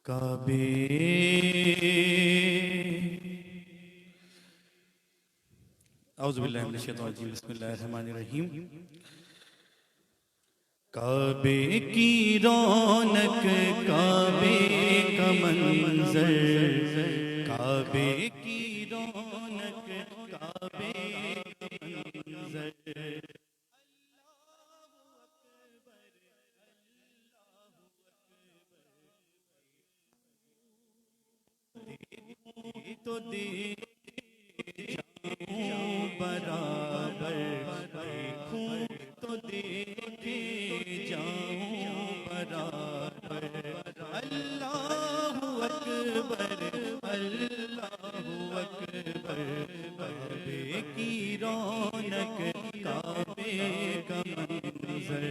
काबे औज़ुबिल्लाहि बिस्मिल्लाहिर्रहमानिर्रहीम। काबे की रौनक, काबे का मंजर, काबे की रौनक, काबे का मंजर। तो दे बराबर देखूं तो देखे जाऊं बराबर। अल्लाहु अकबर, अल्लाहु अकबर। काबे की रौनक, काबे का मंजर।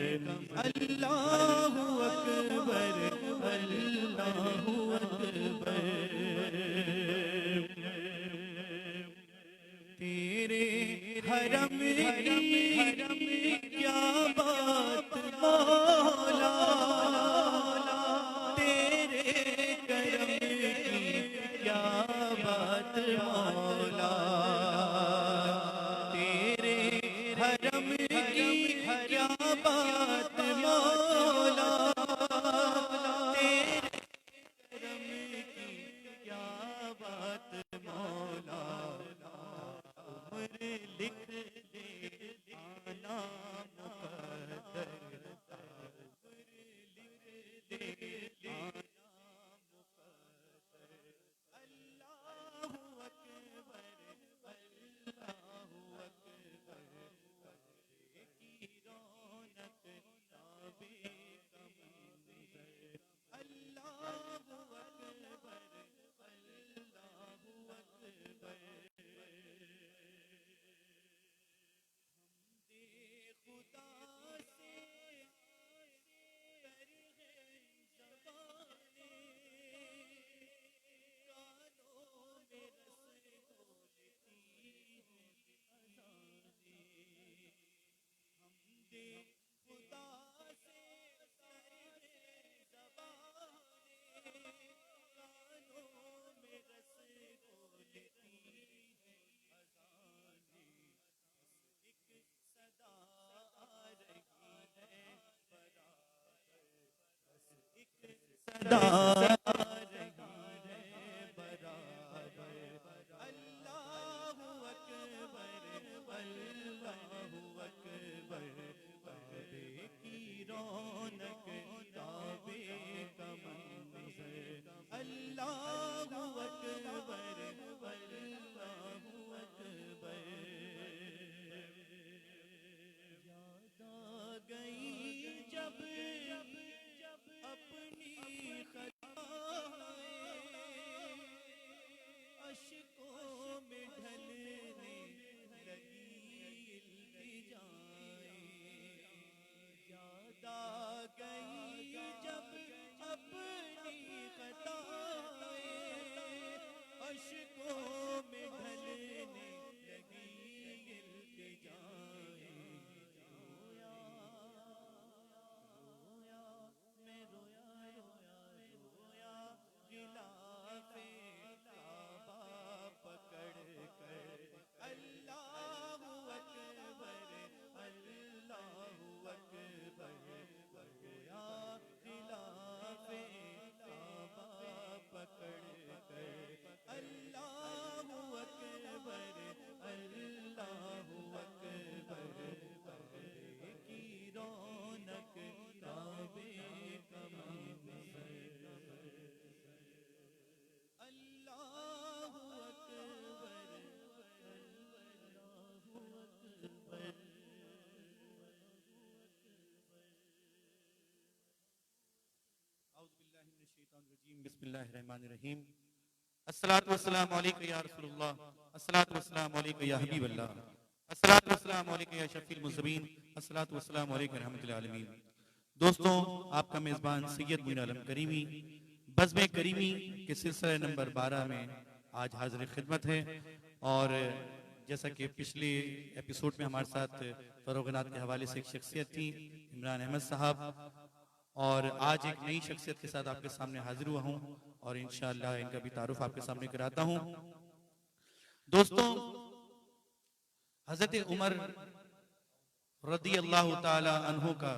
अल्लाहु अकबर, अल्लाहु अकबर। तेरे हरम की क्या बात मौला, तेरे करम की क्या बात मौला। तेरे हरम की क्या बात मौला, तेरे करम की क्या बात मौला। उम्र लिख दे आना मुकद्दर, उम्र लिख दे आना मुकद्दर। अल्लाहु अकबर, अल्लाहु अकबर। काबे की रौनक, काबे का मंजर। अल्लाहु अकबर, अल्लाहु अकबर। खुदा से कर है ज़बाने, कानों में रस घोलती है अज़ाने। हमदे खुदा से कर है ज़बाने, कानों में रस घोलती है अज़ाने। एक सदा आ रही है बराबर, बस एक सदा आ रही है बराबर। अल्लाहु अकबर, अल्लाहु अकबर। काबे की रौनक, काबे का मंजर। अल्लाहु अकबर, अल्लाहु अकबर। याद आ गई जब अपनी खताएं, अश्कों में ढलने लगी इल्तिजाएं। याद आ गई जब अपनी खताएं, अश्कों में ढलने लगी इल्तिजाएं। रोया रोया मैं रोया रोया रोया, गिलाफे काबा पकड़ कर। अल्लाहु अकबर, अल्लाहु अकबर। रोया गिलाफे काबा पकड़ कर। अल्लाहु अकबर, अल्लाहु अकबर। काबे की रौनक, काबे का मंजर। अल्लाहु अकबर, अल्लाहु अकबर। औज़ुबिल्लाहि मिनश्शैतानिर्रजीम, बिस्मिल्लाहिर्रहमानिर्रहीम। अस्सलातु वस्सलामु अलैका या रसूलुल्लाह, अस्सलातु वस्सलामु अलैका या हबीबल्लाह, अस्सलातु वस्सलामु अलैका या शफील मुज़्ज़बीन, अस्सलातु वस्सलामु अलैका रहमतुल आलमीन। दोस्तों, आपका मेज़बान सैयद मुइन आलम करीमी बज़्म करीमी के सिलसिले नंबर 12 में आज हाज़िर खिदमत है। और जैसा कि पिछले एपिसोड में हमारे साथ फ़रोग़नात के हवाले से एक शख्सियत थी, इमरान अहमद साहब, और आज एक नई शख्सियत के साथ आपके सामने हाजिर हुआ हूं और इंशाअल्लाह इनका भी तारुफ आपके सामने कराता हूं। दोस्तों, हजरत उमर रदी अल्लाह ताला अन्हु का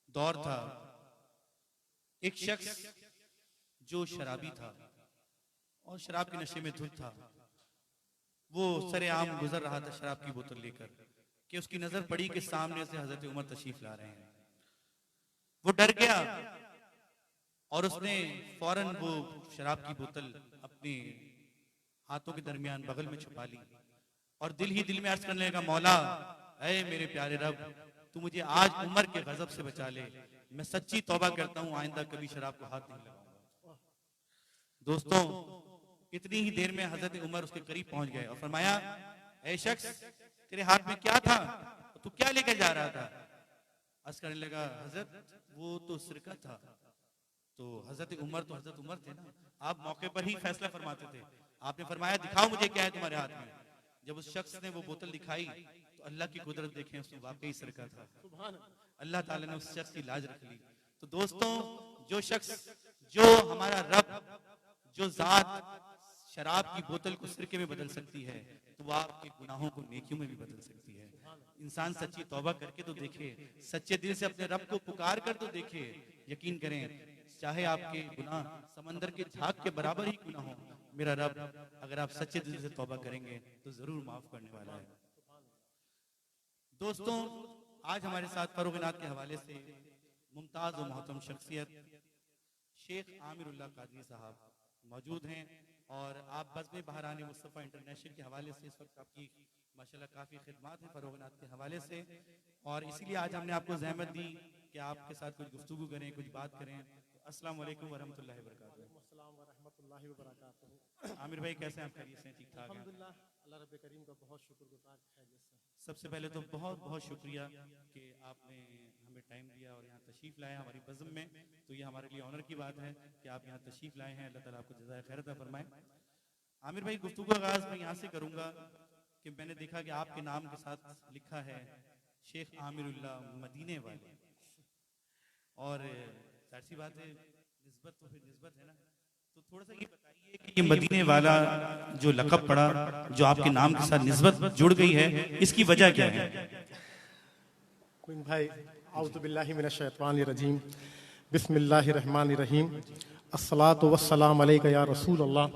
दौर था। एक शख्स जो शराबी था और शराब के नशे में धुत था, वो सरेआम गुजर रहा था शराब की बोतल लेकर कि उसकी नजर पड़ी कि सामने से हजरत उमर तशरीफ ला रहे हैं। वो डर गया और उसने फौरन वो शराब की बोतल अपने हाथों के दरमियान बगल में छुपा ली और दिल ही दिल में अर्ज करने लगा, मौला ऐ मेरे प्यारे रब, तू मुझे आज उमर के गजब से बचा ले। मैं सच्ची तौबा करता हूं, आइंदा कभी शराब को हाथ नहीं लगाऊंगा। दोस्तों, इतनी ही देर में हजरत उमर उसके करीब पहुंच गए और फरमाया, ऐ शख्स, तेरे हाथ में क्या था? तू क्या लेकर जा रहा था? अर्ज करने लगा, हजरत वो तो सिरका था। तो हजरत उमर तो हजरत उमर थे ना, आप मौके पर ही फैसला फरमाते थे। आपने फरमाया, दिखाओ मुझे क्या है तुम्हारे हाथ में। जब उस शख्स ने वो बोतल दिखाई तो अल्लाह की कुदरत देखें, उसमें वाकई सिरका था। अल्लाह ताला ने उस शख्स की लाज रख ली। तो दोस्तों, जो शख्स, जो हमारा रब, जो जात शराब की बोतल को सिरके में बदल सकती है, तो वह आपके गुनाहों को नेकियों में भी बदल सकती है। इंसान सच्ची तौबा करके तो देखे, सच्चे दिल से अपने रब को पुकार कर तो देखे। यकीन करें, चाहे आपके गुनाह समंदर के झाग के बराबर ही गुनाह हो, मेरा रब अगर आप सच्चे दिल से तौबा करेंगे तो जरूर माफ करने वाला है। दोस्तों, आज हमारे साथ फरोगनात के हवाले से मुमताज और मोहतरम शख्सियत शेख आमिरुल्लाह कादरी साहब मौजूद हैं और आप बज़्म बहरान मुस्तफ़ा इंटरनेशनल के हवाले से इस वक्त आपकी माशाल्लाह काफ़ी खिदमत है फरोगनात के हवाले से, और इसीलिए आज हमने आपको जहमत दी कि आपके साथ कुछ गुफ्तगू करें, कुछ बात करें। अस्सलाम वालेकुम वरहमतुल्लाहि वबरकातुहू। आमिर भाई कैसे हैं आप? खैरियत से? ठीक ठाक हैं अल्हम्दुलिल्लाह। अल्लाह रब्बे करीम का बहुत शुक्रगुजार है। सबसे पहले तो बहुत बहुत शुक्रिया कि आपने हमें टाइम दिया और यहाँ तशरीफ़ लाए हमारी बज़्म में। तो ये हमारे लिए ऑनर की बात है कि आप यहाँ तशरीफ़ लाए हैं। अल्लाह ताला आपको जज़ाए खैर अता फरमाए। आमिर भाई, गुफ्तगू का आगाज़ मैं यहाँ से करूँगा कि मैंने देखा कि आपके नाम के साथ लिखा है शेख आमिरुल्लाह मदीने वाले, और जाहिर सी बात है निस्बत तो फिर निस्बत है ना। तो थोड़ा सा ये बताइए कि ये मदीने वाला जो लक़ब पड़ा, जो आपके नाम के साथ निस्बत जुड़ गई है, इसकी वजह क्या है? भाई, औज़ु बिल्लाहि मिनश शैतानिर रजीम, बिस्मिल्लाहिर रहमानिर रहीम, अस्सलातु वस्सलामु अलैका या रसूल अल्लाह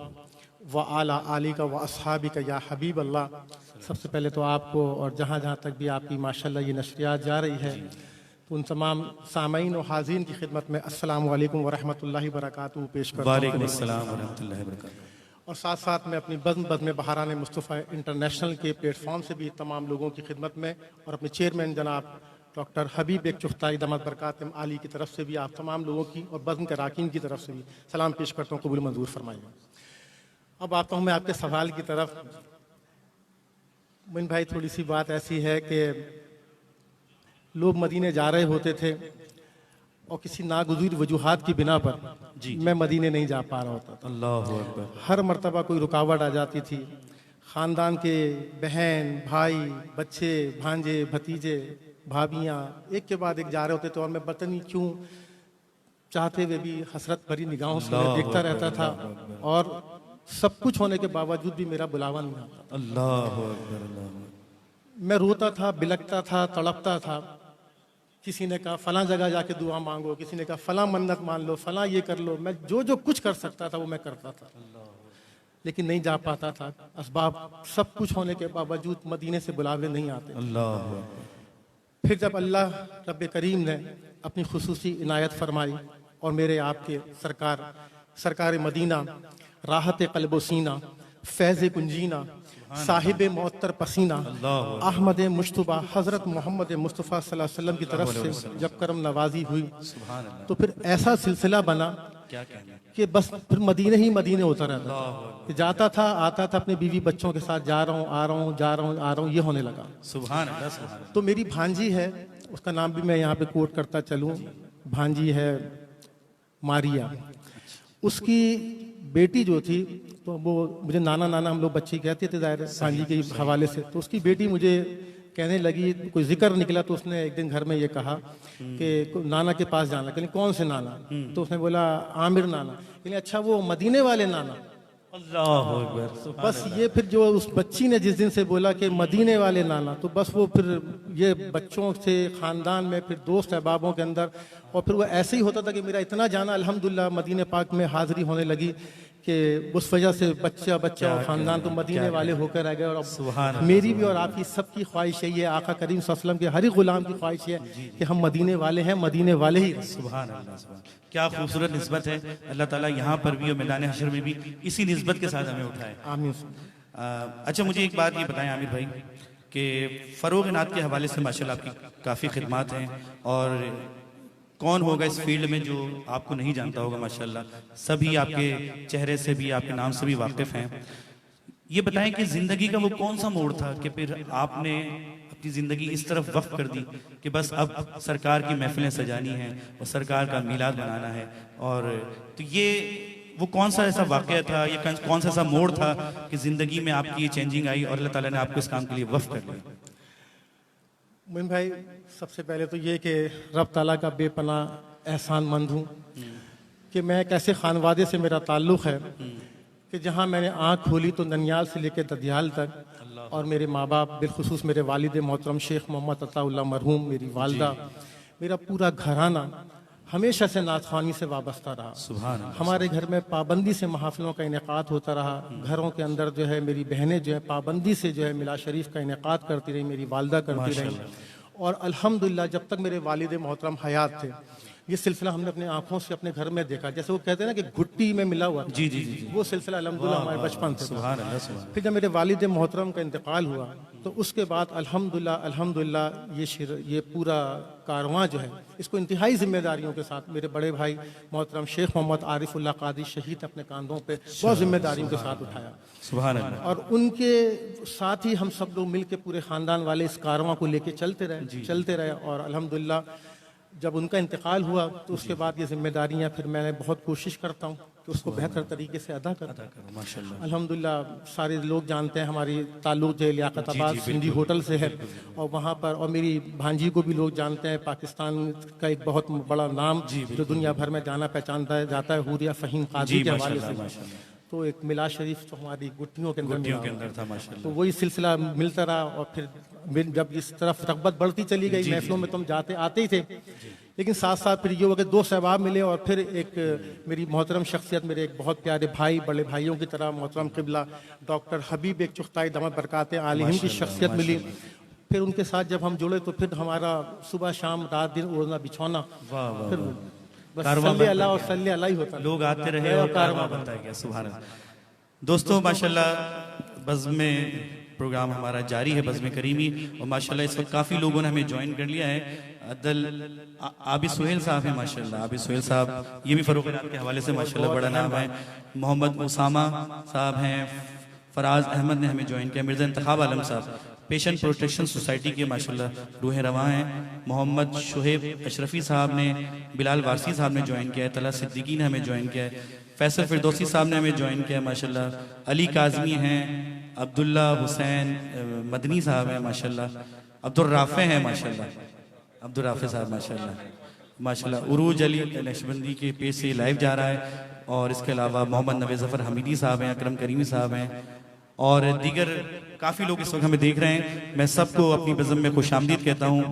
व आला आलिका व अस्हाबिका या हबीब अल्लाह। सबसे पहले तो आपको और जहाँ जहाँ तक भी आपकी माशाल्लाह ये नशरियात जा रही है, तो उन तमाम सामईन और हाज़रीन की खिदमत में अस्सलामु अलैकुम व रहमतुल्लाहि व बरकातुहू पेश करता हूँ। वालेकुम अस्सलाम व रहमतुल्लाहि व बरकातुहू। और साथ साथ मैं अपनी बज़्म बहरान मुस्तफ़ा इंटरनेशनल के प्लेटफॉर्म से भी तमाम लोगों की खिदमत में और अपने चेयरमैन जनाब डॉक्टर हबीब एक चुख्ताई दमत बरकातम आली की तरफ से भी आप तमाम लोगों की और बज़्म के अरकान की तरफ से भी सलाम पेश करता हूँ। कबूल मंजूर फरमाइए। अब आता हूँ मैं आपके सवाल की तरफ। मिन भाई, थोड़ी सी बात ऐसी है कि लोग मदीने जा रहे होते थे और किसी नागुज़ीर वजूहात की बिना पर मैं मदीने नहीं जा पा रहा होता था। अल्लाहु अकबर। हर मर्तबा कोई रुकावट आ जाती थी। ख़ानदान के बहन भाई, बच्चे, भांजे, भतीजे, भाभियाँ एक के बाद एक जा रहे होते थे और मैं पता नहीं क्यों चाहते हुए भी हसरत भरी निगाहों से देखता रहता था, और सब कुछ होने के बावजूद भी मेरा बुलावा नहीं आता। अल्लाहु अकबर, अल्लाहु। मैं रोता था, बिलकता था, तड़पता था। किसी ने कहा फलां जगह जाके दुआ मांगो, किसी ने कहा फलां मन्नत मान लो, फलां ये कर लो। मैं जो कुछ कर सकता था वो मैं करता था, लेकिन नहीं जा पाता था। असबाब सब कुछ होने के बावजूद मदीने से बुलावे नहीं आते। अल्लाह। फिर जब अल्लाह रब्बे करीम ने अपनी खुसूसी इनायत फरमाई और मेरे आपके सरकार मदीना, राहत क़ल्ब सीना, फैज़ कुंजीना, साहिब मोअत्तर पसीना, अहमद मुश्तबा हज़रत मोहम्मद मुस्तफ़ा सल्लल्लाहु अलैहि वसल्लम की तरफ से जब करम नवाजी हुई, तो फिर ऐसा सिलसिला बना कि बस फिर मदीने ही मदीने होता रहता था। जाता था, आता था, अपने बीवी बच्चों के साथ जा रहा हूँ, आ रहा हूँ, जा रहा हूँ, आ रहा हूँ, ये होने लगा। सुभान अल्लाह, सुभान अल्लाह। तो मेरी भांजी है, उसका नाम भी मैं यहाँ पे कोट करता चलूँ। भांजी है मारिया। उसकी बेटी जो थी, तो वो मुझे नाना नाना हम लोग बच्चे कहते थे, ज़ाहिर भांजी के हवाले से। तो उसकी बेटी मुझे कहने लगी, कोई जिक्र निकला तो उसने एक दिन घर में ये कहा कि नाना के पास जाना। कहने कौन से नाना? तो उसने बोला आमिर नाना। कहने अच्छा वो मदीने वाले नाना। अल्लाह अकबर। बस ये फिर जो उस बच्ची ने जिस दिन से बोला कि मदीने वाले नाना, तो बस वो फिर ये बच्चों से ख़ानदान में फिर दोस्त अहबाबों के अंदर, और फिर वो ऐसे ही होता था कि मेरा इतना जाना अल्हम्दुलिल्लाह मदीने पाक में हाज़िरी होने लगी कि उस वजह से बच्चा और ख़ानदान तो मदीने वाले होकर रह गए। और मेरी भी और आपकी सबकी ख्वाहिश है, ये आका करीम सल्लल्लाहु अलैहि वसल्लम के हर एक ग़ुलाम की ख्वाहिश है कि हम मदीने वाले हैं, मदीने वाले ही। सुभान अल्लाह, सुभान। क्या खूबसूरत निस्बत है। अल्लाह ताला यहाँ पर भी और मैदान हशर में भी इसी निस्बत के साथ हमें उठाए। आमीन। अच्छा, मुझे एक बात ये बताएं आमिर भाई कि फ़रोग़ नात के हवाले से माशाल्लाह आपकी काफ़ी खिदमात हैं, और कौन होगा इस फील्ड में जो आपको नहीं जानता होगा। माशाल्लाह सभी आपके चेहरे से भी, आपके नाम से भी वाकिफ़ हैं। ये बताएं कि ज़िंदगी का वो कौन सा मोड़ था कि फिर आपने अपनी ज़िंदगी इस तरफ वक्फ कर दी कि बस अब सरकार की महफिलें सजानी हैं और सरकार का मीलाद बनाना है। और तो ये वो कौन सा ऐसा वाक़या था, ये कौन सा ऐसा मोड़ था कि ज़िंदगी में आपकी ये चेंजिंग आई और अल्लाह ताला ने आपको इस काम के लिए वक्फ कर लिया? मोइन भाई, सबसे पहले तो ये कि रब ताला का बेपनाह एहसानमंद हूँ कि मैं एक ऐसे खानवादे से मेरा ताल्लुक़ है कि जहाँ मैंने आँख खोली तो ननियाल से लेकर ददियाल तक, और मेरे माँ बाप बिलखुसूस मेरे वालिद मोहतरम शेख मोहम्मद अताउल्लाह मरहूम, मेरी वालदा, मेरा पूरा घराना हमेशा से नाथखानी से वाबस्ता रहा। सुभान अल्लाह। हमारे घर में पाबंदी से महफिलों का इनेकाद होता रहा। घरों के अंदर जो है मेरी बहनें जो है पाबंदी से जो है मिलाद शरीफ का इनेकाद करती रही, मेरी वालदा करती रही। और अल्हम्दुलिल्लाह जब तक मेरे वालिद मोहतरम हयात थे ये सिलसिला हमने अपने आंखों से अपने घर में देखा। जैसे वो कहते हैं ना कि घुट्टी में मिला हुआ, जी जी जी, वो सिलसिला अल्हम्दुलिल्लाह हमारे बचपन से। सुभान अल्लाह, सुभान। फिर जब मेरे वालिद मोहतरम का इंतकाल हुआ तो उसके बाद अल्हम्दुलिल्लाह ये पूरा कारवां जो है इसको इंतहाई जिम्मेदारियों के साथ मेरे बड़े भाई मोहतरम शेख मोहम्मद आरिफुल्लाह कादी शहीद अपने कांधों पे बहुत जिम्मेदारियों के साथ उठाया। सुभान अल्लाह। और उनके साथ ही हम सब लोग मिल के पूरे ख़ानदान वाले इस कारवां को लेके चलते रहे। और अल्हम्दुलिल्लाह जब उनका इंतकाल हुआ तो उसके बाद ये जिम्मेदारियां फिर मैंने बहुत कोशिश करता हूँ कि उसको बेहतर तरीके से अदा करूँ। माशाल्लाह। अल्हम्दुलिल्लाह सारे लोग जानते हैं हमारी ताल्लुक़ जो लियाकताबाद सिंधी होटल से है, और वहाँ पर और मेरी भांजी को भी लोग जानते हैं। पाकिस्तान का एक बहुत बड़ा नाम जो दुनिया भर में जाना पहचानता जाता है, हुरिया फ़हीम काजी के हवाले से। तो एक मिलाद शरीफ तो हमारी गुट्टियों के अंदर था माशाल्लाह। तो वही सिलसिला मिलता रहा। और फिर जब इस तरफ रग़बत बढ़ती चली गई, महफिलों में तुम जाते आते ही थे, लेकिन साथ साथ फिर ये हो गया दो सहबाब मिले, और फिर एक मेरी मोहतरम शख्सियत, मेरे एक बहुत प्यारे भाई, बड़े भाइयों की तरह मोहतरम क़िबला डॉक्टर हबीब एक चुख्ताई दमत बरकात आलिम की शख्सियत मिली। फिर उनके साथ जब हम जुड़े तो फिर हमारा सुबह शाम रात दिन ओढ़ना बिछौना फिर सल्ले अल्लाह और सल्ले अल्लाह ही होता। लोग आते रहे और कारवां बनता गया। सुभान अल्लाह। दोस्तों माशाल्लाह बज़्म में प्रोग्राम हमारा जारी है, बज़्म करीमी, और माशाल्लाह इस वक्त काफ़ी लोगों ने हमें ज्वाइन कर लिया है। आबिद सुहेल साहब हैं माशाल्लाह। आबिद सुहेल साहब ये भी फ़रोग़ नात के हवाले से माशाल्लाह बड़ा नाम है। मोहम्मद उसामा साहब हैं। फराज अहमद ने हमें ज्वाइन किया। मिर्ज़ा इंतखाब आलम साहब पेशेंट प्रोटेक्शन सोसाइटी के माशाल्लाह रूह रवां हैं। मोहम्मद शुहेब अशरफी साहब ने, बिलाल वारसी साहब ने ज्वाइन किया है। तला सिद्दीकी ने हमें ज्वाइन किया है। फैसल फिरदौसी साहब ने हमें ज्वाइन किया माशाल्लाह। अली काज़मी हैं। अब्दुल्ला हुसैन मदनी साहब हैं माशाल्लाह। अब्दुल राफ़े हैं माशाल्लाह। अब्दुल राफ़े साहब माशाल्लाह। उरूज अली नक्शबंदी के पेज से लाइव जा रहा है। और इसके अलावा मोहम्मद नवे ज़फ़र हमीदी साहब हैं, अकरम करीमी साहब हैं, और दीगर काफ़ी लोग इस वक्त हमें देख रहे हैं। मैं सबको अपनी बज़्म में खुशामदीद कहता हूँ।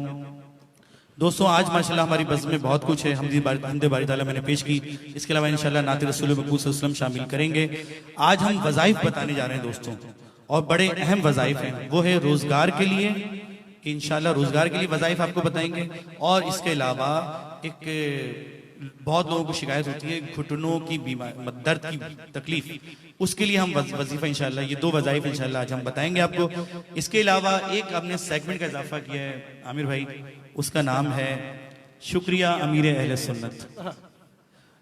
दोस्तों आज माशाल्लाह हमारी बज़्म में बहुत कुछ है। हमदे बारी ताला मैंने पेश की, इसके अलावा इंशाल्लाह नात रसूल मक़बूल सल्लल्लाहु अलैहि वसल्लम शामिल करेंगे। आज हम वज़ाइफ बताने जा रहे हैं दोस्तों, और बड़े अहम वज़ाइफ हैं। वो है रोज़गार के लिए, कि इंशाल्लाह रोज़गार के लिए वज़ाइफ आपको बताएंगे। और इसके अलावा एक बहुत लोगों को शिकायत होती है घुटनों की बीमारी, दर्द की तकलीफ, उसके लिए हम वजीफा इंशाल्लाह ये दो वज़ाइफ इंशाल्लाह आज हम बताएंगे आपको। इसके अलावा एक हमने सेगमेंट का इजाफा किया है आमिर भाई, उसका नाम है शुक्रिया अमीर अहले सुन्नत।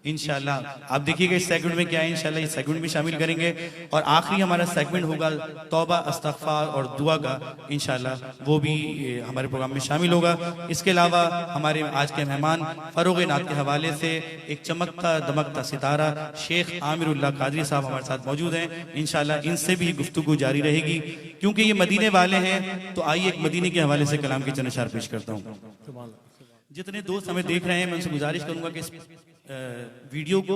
इंशाल्लाह। आप देखिएगा इस सेगमेंट में क्या है, इंशाल्लाह इस सेगमेंट में शामिल करेंगे। और आखिरी हमारा सेगमेंट होगा तौबा, इस्तग़फ़ार और दुआ का, इंशाल्लाह वो भी हमारे प्रोग्राम में शामिल होगा। इसके अलावा हमारे आज के मेहमान फरोग़ नात के हवाले से एक चमकता दमकता सितारा शेख आमिरुल्लाह कादरी साहब हमारे साथ मौजूद हैं। इंशाल्लाह इनसे भी गुफ्तगू जारी रहेगी, क्योंकि ये मदीने वाले हैं। तो आइए एक मदीने के हवाले से कलाम की चंद अशआर पेश करता हूँ। जितने दोस्त हमें देख रहे हैं, मैं उनसे गुजारिश करूंगा कि इस वीडियो को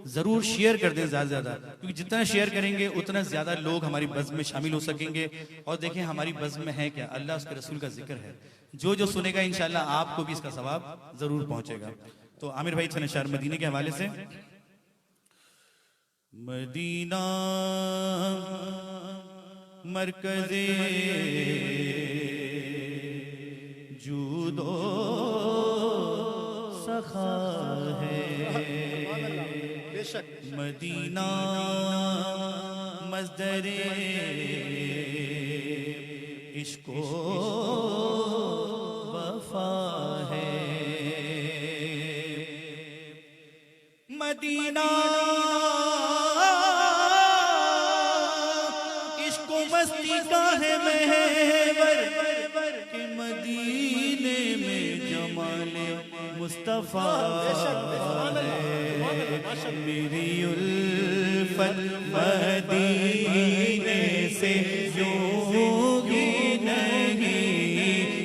जरूर शेयर कर दें ज्यादा से ज्यादा, क्योंकि जितना शेयर करेंगे उतना ज्यादा लोग हमारी बज़्म में शामिल हो सकेंगे। और देखें हमारी बज़्म में है क्या, अल्लाह उसके रसूल का जिक्र है। जो जो सुनेगा इंशाल्लाह आपको भी इसका सवाब जरूर पहुंचेगा। तो आमिर भाई चंद अशआर मदीने के हवाले से। मदीना मरकज़े जूदो सखा है, मदीना मज़दरे इश्को वफा है, मदीना इश्को मस्ती का है महवर के मदीने में जमाले मुस्तफा है। मेरी उल्फत मदीने से योगी नहीं,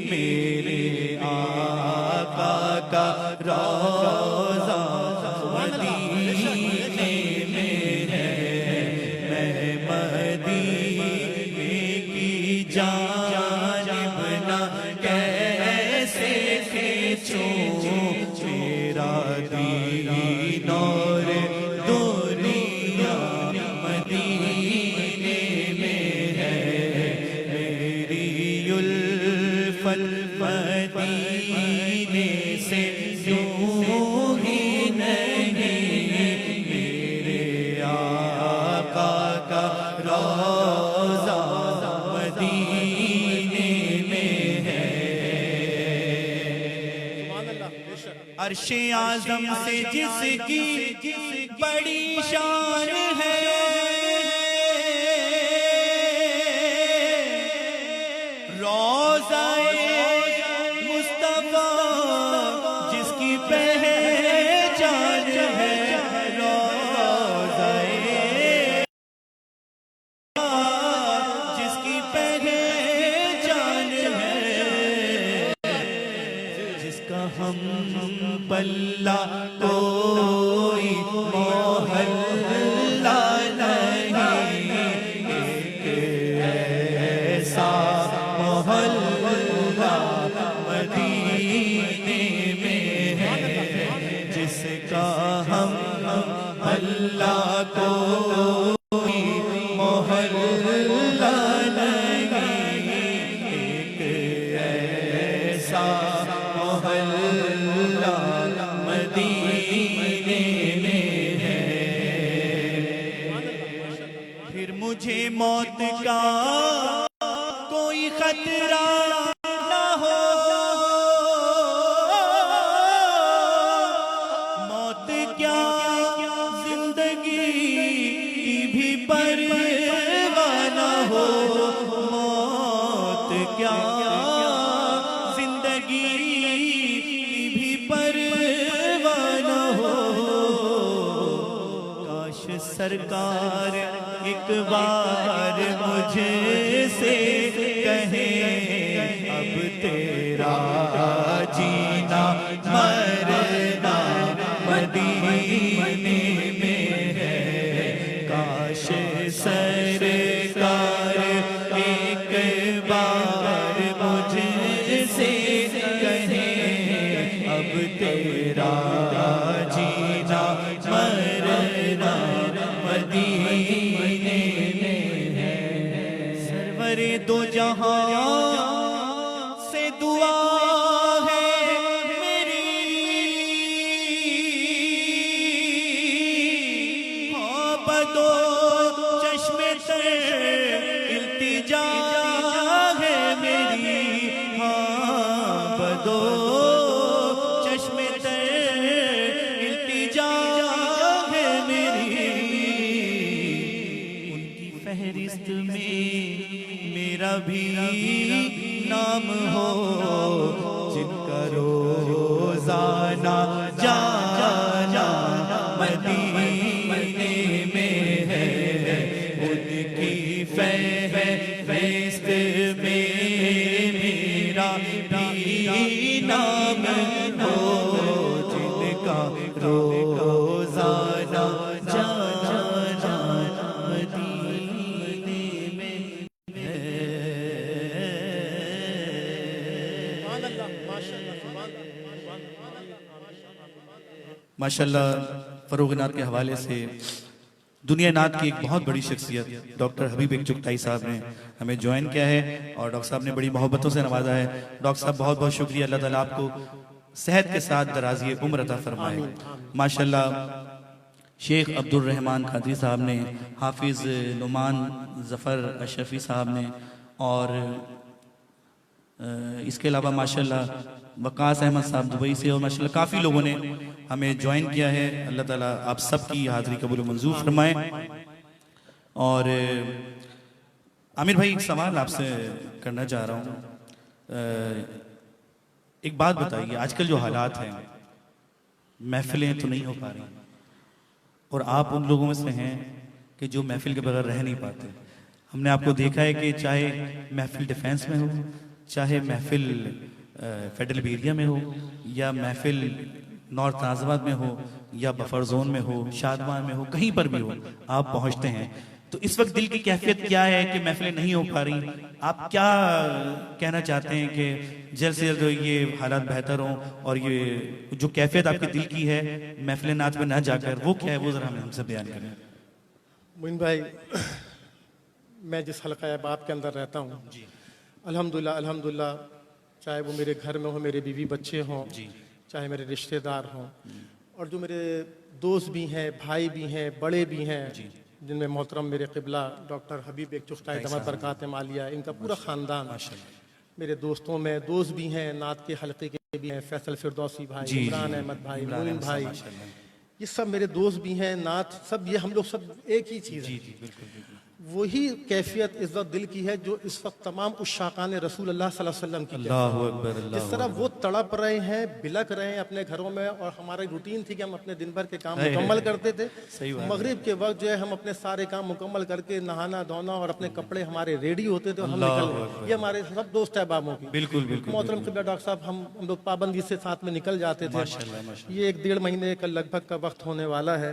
मेरे आका का रोज़ा मदीने में है। मैं मदीने की जानिब ना कैसे खींचूं, मेरा दीन और दुनिया मदीने में है। मेरी उल्फत मदीने से यूं ही नहीं, मेरे आका का रोज़ा मदीने में है। अर्शे आज़म से जिसकी बड़ी शान है, रोज़ाए मुस्तफा जिसकी पहचान है, रोज़ाए जिसकी पहचान है, जिसका हम पल्ला कोई मोहल्ला नहीं, एक ऐसा मोहल्ला मदीने में है, जिसका हम अल्लाह कोई मोहल्ला नहीं, एक ऐसा मोहल्ला मदीने में है। फिर मुझे मौत का कोई खतरा ना हो, मौत क्या जिंदगी की भी परवाह ना हो, मौत क्या जिंदगी की भी परवाह ना हो। काश सरकार एक बार मुझसे कहे, अब तेरा जीना मरना मदीने में है। काश सरकार एक बार मुझसे कहे, अब तेरा जीना मरना मदीने में है। सरवरे दो जहां से दुआ है मेरी, हाँ बदो चश्मे तर इल्तिजा है मेरी, हाँ बदो चश्मे तर इल्तिजा फहरिस्त में मेरा भी नाम हो, जिनका रोजाना जाना मदीने में है, उनकी फहरिस्त में मेरा भी नाम हो, जिनका रोजाना जाना मदीने में माशाल्लाह। फरोग नात के हवाले से दुनिया नात की एक बहुत बड़ी शख्सियत डॉक्टर हबीब एक चुगताई साहब ने हमें ज्वाइन किया है और डॉक्टर साहब ने बड़ी मोहब्बतों से नवाजा है। डॉक्टर साहब बहुत बहुत शुक्रिया, अल्लाह ताला आपको सेहत के साथ दराज़ी उम्र अता फरमाए। माशाल्लाह शेख अब्दुल रहमान खादरी साहब ने, हाफिज़ नुमान ज़फ़र अशरफी साहब ने और इसके अलावा माशाल्लाह वकास अहमद साहब दुबई से और माशाल्लाह काफ़ी लोगों ने हमें ज्वाइन किया है। अल्लाह ताला आप सबकी हाज़िरी कबूल मंजूर फरमाए। और आमिर भाई एक सवाल आपसे करना चाह रहा हूँ। एक बात बताइए, आजकल जो हालात हैं, महफिलें तो नहीं हो पा रही और आप उन लोगों में से हैं कि जो महफिल के बगैर रह नहीं पाते। हमने आपको देखा है कि चाहे महफिल डिफेंस में हो, चाहे महफिल फेडरल एरिया में हो, या महफिल नॉर्थ नाज़ाबाद में हो, या बफर जोन में हो, शादमान में हो, कहीं पर भी हो आप पहुंचते हैं। तो इस वक्त दिल की कैफियत क्या है कि महफिलें नहीं हो पा रही? आप क्या कहना चाहते हैं कि जल्द से जल्द ये हालात बेहतर हों और ये जो कैफियत आपके दिल की है महफिल नात में ना जाकर, वो क्या है, वो ज़रा हमें हमसे बयान करें। मोइन भाई, मैं जिस हल्का अहबाब के अंदर रहता हूँ, अल्हम्दुलिल्लाह अल्हम्दुलिल्लाह, चाहे वो मेरे घर में हो, मेरे बीवी बच्चे हों, चाहे मेरे रिश्तेदार हों, और जो मेरे दोस्त भी हैं, भाई भी हैं, बड़े भी हैं, जिनमें मोहतरम मेरे क़िबला डॉक्टर हबीब एक चुगताई दमत बरकात मालिया, इनका पूरा ख़ानदान, मेरे दोस्तों में दोस्त भी हैं, नात के हल्के के भी हैं, फैसल फिरदौसी भाई, इमरान अहमद भाई, मोइन भाई, ये सब मेरे दोस्त भी हैं। नात सब ये हम लोग सब एक ही चीज़ है। वही कैफियत इस वक्त दिल की है जो इस वक्त तमाम उश्शाकान रसूल अल्लाह सल्लल्लाहु अलैहि वसल्लम की कैफियत। जिस तरह वो तड़प रहे हैं, बिलक रहे हैं अपने घरों में, और हमारी रूटीन थी कि हम अपने दिन भर के काम मुकम्मल करते थे, मगरिब के वक्त जो है हम अपने सारे काम मुकम्मल करके नहाना धोना और अपने कपड़े हमारे रेडी होते थे और हम निकल, ये हमारे सब दोस्त अहबाबों की बिल्कुल मोहतरम क़िबला डॉक्टर साहब, हम लोग पाबंदी से साथ में निकल जाते थे। ये 1-1.5 महीने का लगभग का वक्त होने वाला है।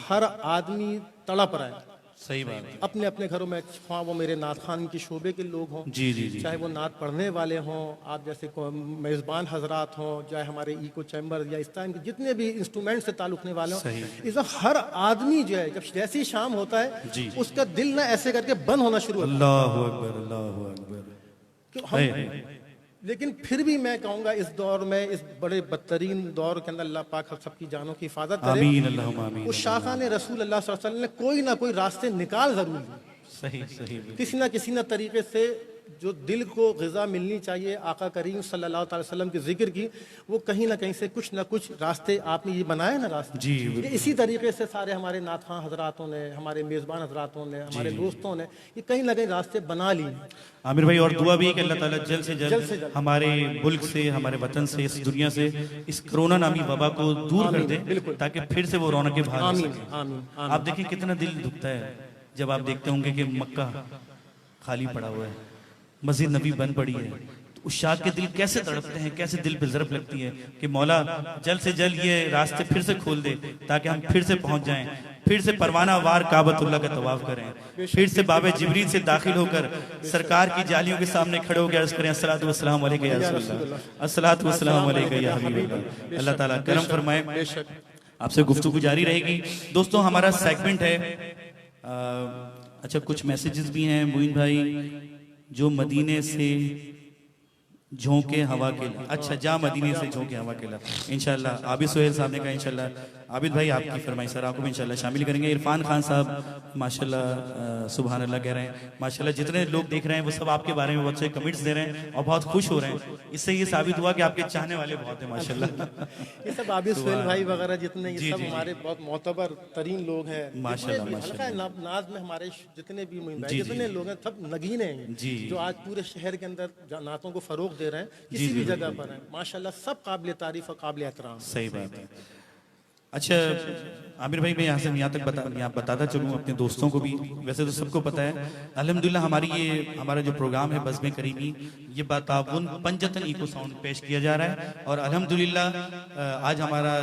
हर आदमी तड़प रहा है, सही बात है, अपने अपने घरों में, हाँ वो मेरे नात खान के शोबे के लोग हों, चाहे वो नात पढ़ने वाले हों, आप जैसे मेज़बान हजरात हों, चाहे हमारे इको चैम्बर या इस टाइम के जितने भी इंस्ट्रूमेंट से ताल्लुक़ने वाले हों, इस वक्त हर आदमी जो है जब जैसी शाम होता है उसका दिल ना ऐसे करके बंद होना शुरू होता है। अल्लाहु अकबर, अल्लाहु अकबर। लेकिन फिर भी मैं कहूँगा इस दौर में, इस बड़े बदतरीन दौर के अंदर अल्लाह पाक सबकी जानों की हिफाजत करे। आमीन, अल्लाहुम्मा आमीन। उस शाखान रसूल अल्लाह सल्लल्लाहु अलैहि वसल्लम ने कोई ना कोई रास्ते निकाल जरूर दिए, सही सही, किसी ना तरीके से जो दिल को ग़िज़ा मिलनी चाहिए आका करीम सल्लल्लाहु अलैहि वसल्लम के जिक्र की, वो कहीं ना कहीं से कुछ ना कुछ रास्ते आपने ये बनाए ना रास्ते। ये इसी तरीके से सारे हमारे नाथां हजरातों ने, हमारे मेज़बान हजरातों ने, हमारे दोस्तों ने ये कहीं ना कहीं रास्ते बना लिए। आमिर भाई, और दुआ भी कि अल्लाह ताला जल्द से जल्द हमारे मुल्क से, हमारे वतन से, इस दुनिया से इस कोरोना नामी वबा को दूर कर दे, ताकि फिर से वो रौनकें बहाल हो सकें। आप देखें कितना दिल दुखता है जब आप देखते होंगे कि मक्का खाली पड़ा हुआ है, मस्जिद नबी बंद पड़ी है, तो उस शाद के दिल कैसे तड़पते हैं, कैसे दिल पे ज़रब लगती है कि मौला जल्द से जल्द ये रास्ते फिर से खोल दे ताकि हम फिर से पहुंच जाएं, फिर से परवाना वार काबतुल्लाह का तवाफ करें, फिर से बाबे जिब्रील से दाखिल होकर सरकार की जालियों के सामने खड़े होकर अर्ज करें अस्सलातु वस्सलाम अलैका या रसूलल्लाह, अस्सलातु वस्सलाम अलैका या हबीबल्लाह। अल्लाह ताला करम फरमाए। आपसे गुफ्तगू जारी रहेगी। दोस्तों, हमारा सेगमेंट है, अच्छा कुछ मैसेजेस भी हैं मोइन भाई, जो मदीने से झोंके हवा के, अच्छा जा मदीने से झोंके हवा के, इंशाल्लाह आबिद सोहेल साहब ने कहा इंशाल्लाह आबिद भाई आपकी फरमाइश सर, आपको भी इंशाल्लाह शामिल करेंगे। इरफान खान साहब माशाल्लाह सुभान अल्लाह कह रहे हैं। माशाल्लाह जितने लोग देख रहे हैं वो सब आपके बारे में बहुत से कमेंट्स दे रहे हैं और बहुत खुश हो रहे हैं। इससे ये साबित हुआ कि आपके चाहने वाले बहुत हैं माशाल्लाह। ये सब आबिद सुहेल भाई वगैरह जितने ये सब हमारे बहुत मोतबर तरीन लोग हैं, माशाल्लाह, हल्का नाज में हमारे जितने भी मुहिम भाई जितने लोग हैं सब नगीने हैं जो आज पूरे शहर के अंदर नातों को फरोग दे रहे हैं, किसी भी जगह पर हैं माशाल्लाह, सब काबिल तारीफ और काबिल एहतराम। सही बात है। अच्छा आमिर भाई, मैं यहाँ से यहाँ तक बताता चलूँ अपने दोस्तों को भी, वैसे तो सबको पता है अल्हम्दुलिल्लाह हमारा जो प्रोग्राम है बज़्म करीमी, ये बाताउन पंजतन इको साउंड पेश किया जा रहा है और अल्हम्दुलिल्लाह आज हमारा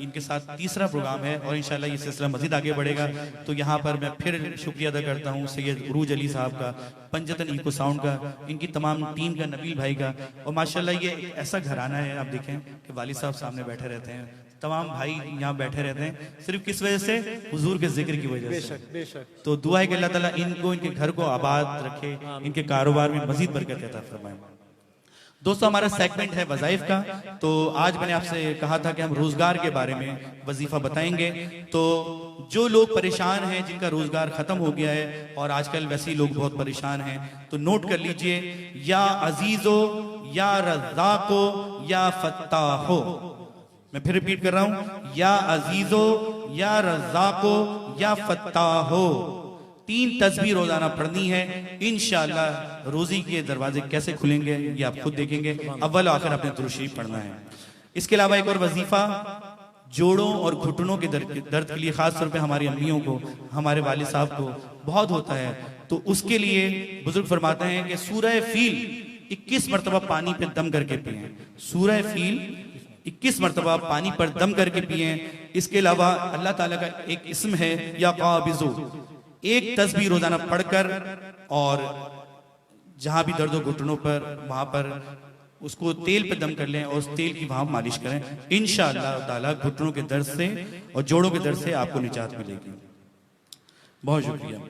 इनके साथ तीसरा प्रोग्राम है और इंशाल्लाह ये सिलसिला मजीद आगे बढ़ेगा। तो यहाँ पर मैं फिर शुक्रिया अदा करता हूँ सैयद उरूज अली साहब का, पंजतन इको साउंड का, इनकी तमाम टीम का, नबील भाई का। और माशाल्लाह ये ऐसा घराना है, आप देखें कि वालिद साहब सामने बैठे रहते हैं, तमाम भाई यहाँ बैठे रहते हैं, सिर्फ किस वजह से? हुजूर के जिक्र की वजह से। बेशक। तो दुआ है कि अल्लाह ताला इनको, इनके घर को आबाद रखे, इनके कारोबार में मजीद बरकत अता फरमाए। दोस्तों हमारा सेगमेंट है वज़ाइफ का। तो आज मैंने आपसे कहा था कि हम रोजगार के बारे में वजीफा बताएंगे। तो जो लोग परेशान हैं, जिनका रोजगार खत्म हो गया है और आजकल वैसे ही लोग बहुत परेशान हैं, तो नोट कर लीजिए, या अजीजो या रज़ाको या फत्ताहो। मैं फिर रिपीट कर रहा हूं, या अजीजो या रज़ाको या फत्ताहो। 3 तस्बीह रोजाना पढ़नी है, इंशाअल्लाह रोजी के दरवाजे कैसे खुलेंगे ये आप खुद देखेंगे। अव्वल आखिर आपने दुरूद शरीफ पढ़ना है। इसके अलावा एक और वजीफा जोड़ों और घुटनों के दर्द के लिए, खास तौर पे हमारी अम्मियों को, हमारे वालिद साहब को बहुत होता है, तो उसके लिए बुजुर्ग फरमाते हैं कि सूरह फील 21 मरतबा पानी पे दम करके पिए। सूरह फील 21 मरतबा पानी पर दम करके पिए। इसके अलावा अल्लाह ताला का एक इस्म है या काबिज़ो, एक तस्बीह रोजाना पढ़कर और जहां भी दर्द हो घुटनों पर, वहां पर उसको तेल पे दम कर लें और उस तेल की वहां मालिश करें। इंशाअल्लाह ताला घुटनों के दर्द से और जोड़ों के दर्द से आपको निजात मिलेगी। बहुत शुक्रिया।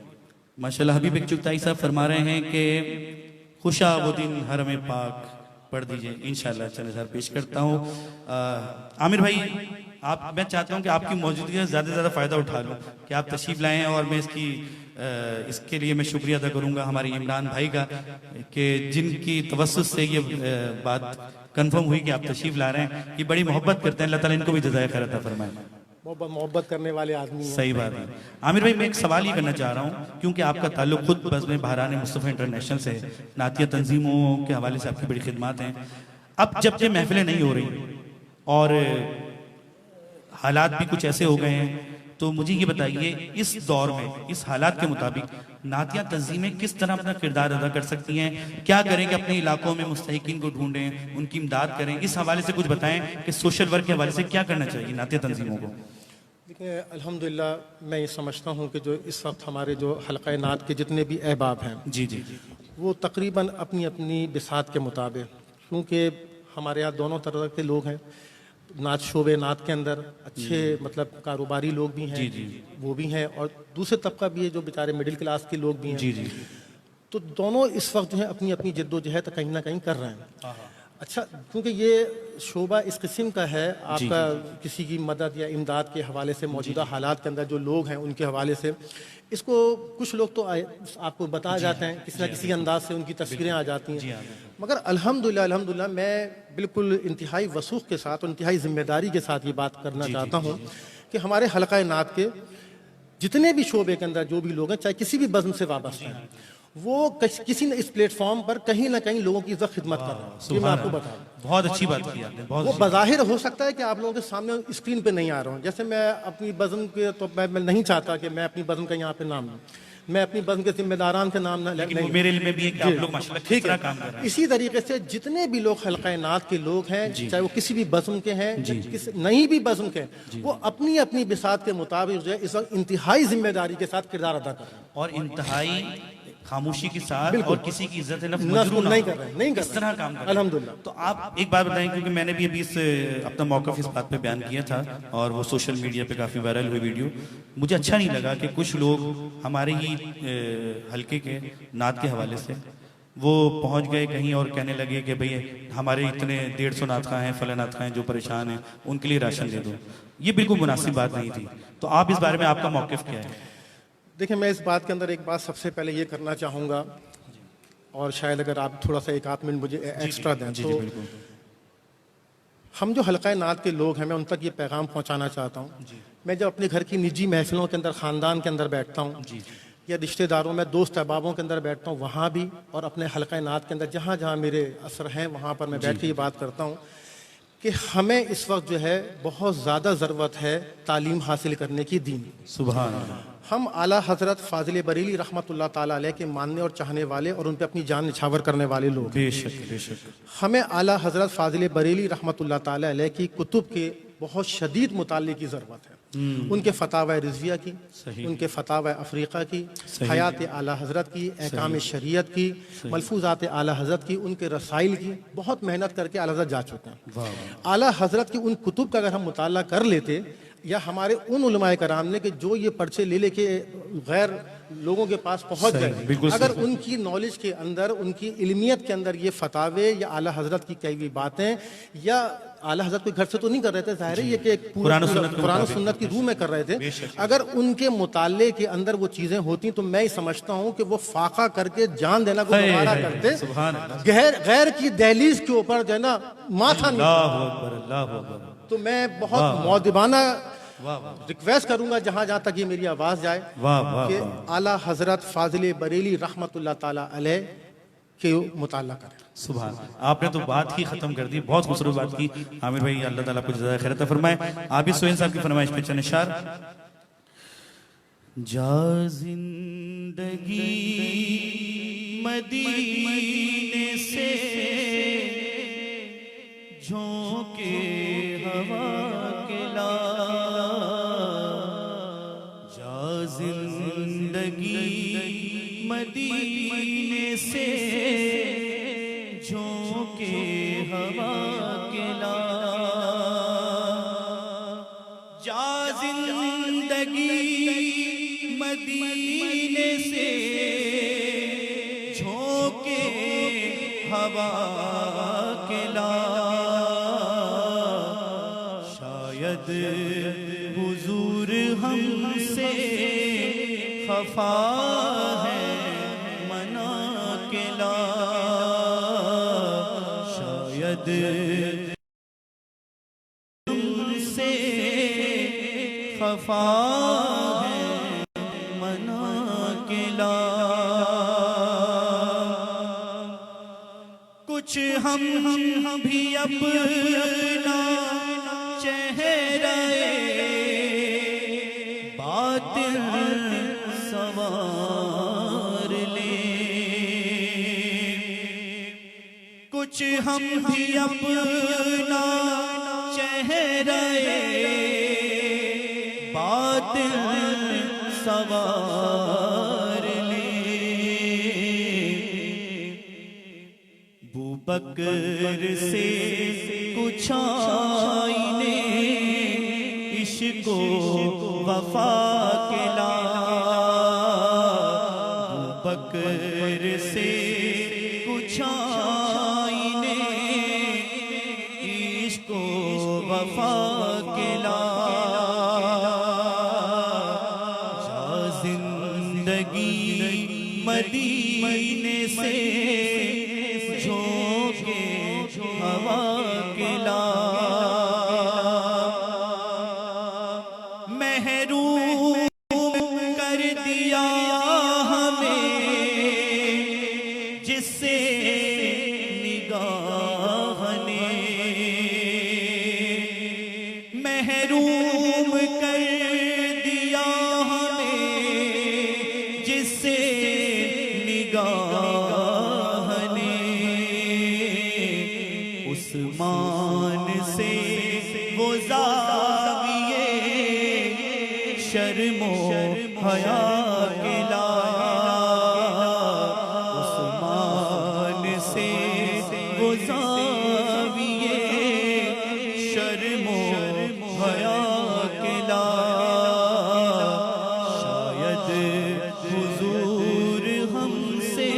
माशाल्लाह हबीब चुगताई साहब फरमा रहे हैं कि खुशा वो दिन हरम पाक पढ़ दीजिए। इंशाअल्लाह चले सर पेश करता हूँ। आमिर भाई मैं चाहता हूँ कि आपकी मौजूदगी से ज़्यादा से ज़्यादा फ़ायदा उठा लूँ कि आप तशरीफ़ लाएँ और मैं इसके लिए मैं शुक्रिया अदा करूँगा हमारे इमरान भाई का कि जिनकी तवस्सुस से ये बात कंफर्म हुई कि आप तशरीफ़ ला रहे हैं। ये बड़ी मोहब्बत करते हैं, अल्लाह ताला इनको भी जज़ाए खैर अता फरमाए। मोहब्बत करने वाले आदमी। सही बात है। आमिर भाई मैं एक सवाल ही करना चाह रहा हूँ, क्योंकि आपका ताल्लुक खुद बज़्म बहरान मुस्तफ़ा इंटरनेशनल से, नातिया तंजीमों के हवाले से आपकी बड़ी खिदमत हैं। अब जब ये महफिलें नहीं हो रही और हालात भी कुछ ऐसे हो गए हैं, तो मुझे ये बताइए इस दौर में, इस हालात के मुताबिक नातिया तंजीमें किस तरह अपना किरदार अदा कर सकती हैं? क्या करें कि अपने इलाकों में मुस्तहिकीन को ढूंढें, उनकी इमदाद करें? इस हवाले से कुछ बताएं कि सोशल वर्क के हवाले से क्या करना चाहिए नातिया तंजीमों को? देखिए अल्हम्दुलिल्लाह मैं ये समझता हूँ कि जो इस वक्त हमारे जो हल्का नात के जितने भी अहबाब हैं, जी जी, वो तकरीबन अपनी अपनी बिसात के मुताबिक, क्योंकि हमारे यहाँ दोनों तरह के लोग हैं, नात शोबे नात के अंदर अच्छे मतलब कारोबारी लोग भी हैं, जी जी, वो भी हैं, और दूसरे तबका भी है जो बेचारे मिडिल क्लास के लोग भी हैं। जी जी, तो दोनों इस वक्त जो है अपनी अपनी जद्दोजहद कहीं ना कहीं कर रहे हैं। अच्छा, क्योंकि ये शोबा इस किस्म का है, आपका किसी की मदद या इमदाद के हवाले से, मौजूदा हालात के अंदर जो लोग हैं उनके हवाले से, इसको कुछ लोग तो आपको बता जाते हैं, किसी न किसी अंदाज से उनकी तस्वीरें आ जाती हैं, मगर अल्हम्दुलिल्लाह मैं बिल्कुल इंतहाई वसूख के साथ और इंतहाई जिम्मेदारी के साथ ये बात करना चाहता हूँ कि हमारे हल्का नात के जितने भी शोबे के अंदर जो भी लोग हैं, चाहे किसी भी बज़्म से वाबस्ता हैं, वो किसी न इस प्लेटफॉर्म पर कहीं ना कहीं लोगों की इज्जत खिदमत कर रहे हैं। ये मैं आपको बता दूं, बहुत अच्छी बात की आपने। वो बज़ाहिर हो सकता है कि आप लोगों के सामने स्क्रीन पे नहीं आ रहा हूँ, जैसे मैं अपनी बज़्म के, तो मैं नहीं चाहता कि मैं अपनी बज़्म का यहाँ पे नाम लूँ, मैं अपनी बज़्म के जिम्मेदारान के नाम नहीं, मेरे लिए में भी है कि आप लोग माशाल्लाह किस तरह काम कर रहे हैं। इसी तरीके से जितने भी लोग हल्का नात के लोग हैं, चाहे वो किसी भी बज़्म के हैं, नहीं भी बज़्म के, वो अपनी अपनी बिसात के मुताबिक जो है इस वक्त इंतहाई जिम्मेदारी के साथ किरदार अदा कर रहे हैं और इंतहाई खामोशी के साथ और किसी की इज्जत नफ्स मजरूर नहीं कर रहे हैं, नहीं कर इस तरह काम कर रहे हैं। अल्हम्दुलिल्लाह। तो आप एक बात बताएं, क्योंकि मैंने भी अभी अपना मौक़िफ़ इस बात पे बयान किया था और वो सोशल मीडिया पे काफ़ी वायरल हुई वीडियो, मुझे अच्छा नहीं लगा कि कुछ लोग हमारे ही हल्के के नात के हवाले से वो पहुंच गए कहीं और कहने लगे कि भाई हमारे इतने 150 नाथ खां हैं, फला नाथ खां हैं जो परेशान हैं, उनके लिए राशन दे दो। ये बिल्कुल मुनासिब बात नहीं थी। तो आप इस बारे में आपका मौक़िफ़ क्या है? देखिए, मैं इस बात के अंदर एक बात सबसे पहले ये करना चाहूँगा, और शायद अगर आप थोड़ा सा एक आध मिनट मुझे एक्स्ट्रा दें जी तो जी बिल्कुल। हम जो हल्का नात के लोग हैं, मैं उन तक ये पैगाम पहुंचाना चाहता हूं। मैं जब अपने घर की निजी महफिलों के अंदर, ख़ानदान के अंदर बैठता हूं या रिश्तेदारों में, दोस्त अहबाबों के अंदर बैठता हूं, वहाँ भी, और अपने हल्का नात के अंदर जहाँ जहाँ मेरे असर हैं वहाँ पर मैं बैठ के ये बात करता हूँ कि हमें इस वक्त जो है बहुत ज़्यादा ज़रूरत है तालीम हासिल करने की, दीन। सुभान अल्लाह। हम आला हज़रत फ़ाज़िल बरेली रहमतुल्लाह ताला अलैह के मानने और चाहने वाले और उन पे अपनी जान निछावर करने वाले लोग हैं। बेशक बेशक। हमें आला हज़रत फ़ाज़िल बरेली रहमतुल्लाह ताला अलैह की कुतुब के बहुत शदीद मुताले की ज़रूरत है। उनके फ़तावा रिज़विया की, उनके फ़तावा अफ़रीक़ा की, हयात आला हज़रत की, अहकाम शरीयत की, मलफूज़ात आला हज़रत की, उनके रसाइल की बहुत मेहनत करके आला हज़रत जा चुके हैं। आला हज़रत की उन कुतुब का अगर हम मुताला कर लेते, या हमारे उन उलमाए कराम ने कि जो ये पर्चे ले लेके गैर लोगों के पास पहुंच गए, अगर उनकी नॉलेज के अंदर, उनकी इल्मियत के अंदर ये फतावे या आला हज़रत की कई हुई बातें, या आला हज़रत कोई घर से तो नहीं कर रहे थे, ज़ाहिर है ये कि एक कुरान और सुन्नत की रूह में कर रहे थे, अगर उनके मुताले के अंदर वो चीज़ें होती तो मैं समझता हूँ कि वो फाका करके जान देना को गवारा करते, गैर की दहलीज के ऊपर जो है ना माथा नहीं। तो मैं बहुत मौदबाना रिक्वेस्ट करूंगा जहां जहां तक ये मेरी आवाज जाए कि आला हजरत फाजिल बरेली रहमतुल्लाह ताला अलैह के मुताला करें। सुभान। आपने तो बात ही खत्म कर दी, बहुत खूबसूरत बात की आमिर भाई, अल्लाह ताला आपको जज़ाए खैर अता फरमाए। आबिद सोहेल साहब की फरमाइश पे चनिशार। जा जिंदगी मदीने से झोंके हवा के ला, जा जिंदगी मदीने से झोंके हवा के ला, जा जिंदगी मदीने से झोंके हवा के ला, हुजूर हमसे खफा है मना के ला, शायद हमसे खफा है मना के ला, कुछ हम भी अपना चेहरा बातिल सवार ले, कुछ हम भी अपना चेहरा बातिल सवार ले, बकर से कुछ आईने इश्को वफा के ला, बकर से कुछ आईने इश्को वफा के ला, जा जिंदगी मदीने से हवा के ला, महरूम कर दिया हमें जिससे निगाह ने, महरूम कर दिया हमें जिससे निगाह ने, उस्मान से वो ज़ाविये शर्मो हया के ला, उस्मान से वो ज़ाविये शर्मो हया के ला, शायद हुजूर हमसे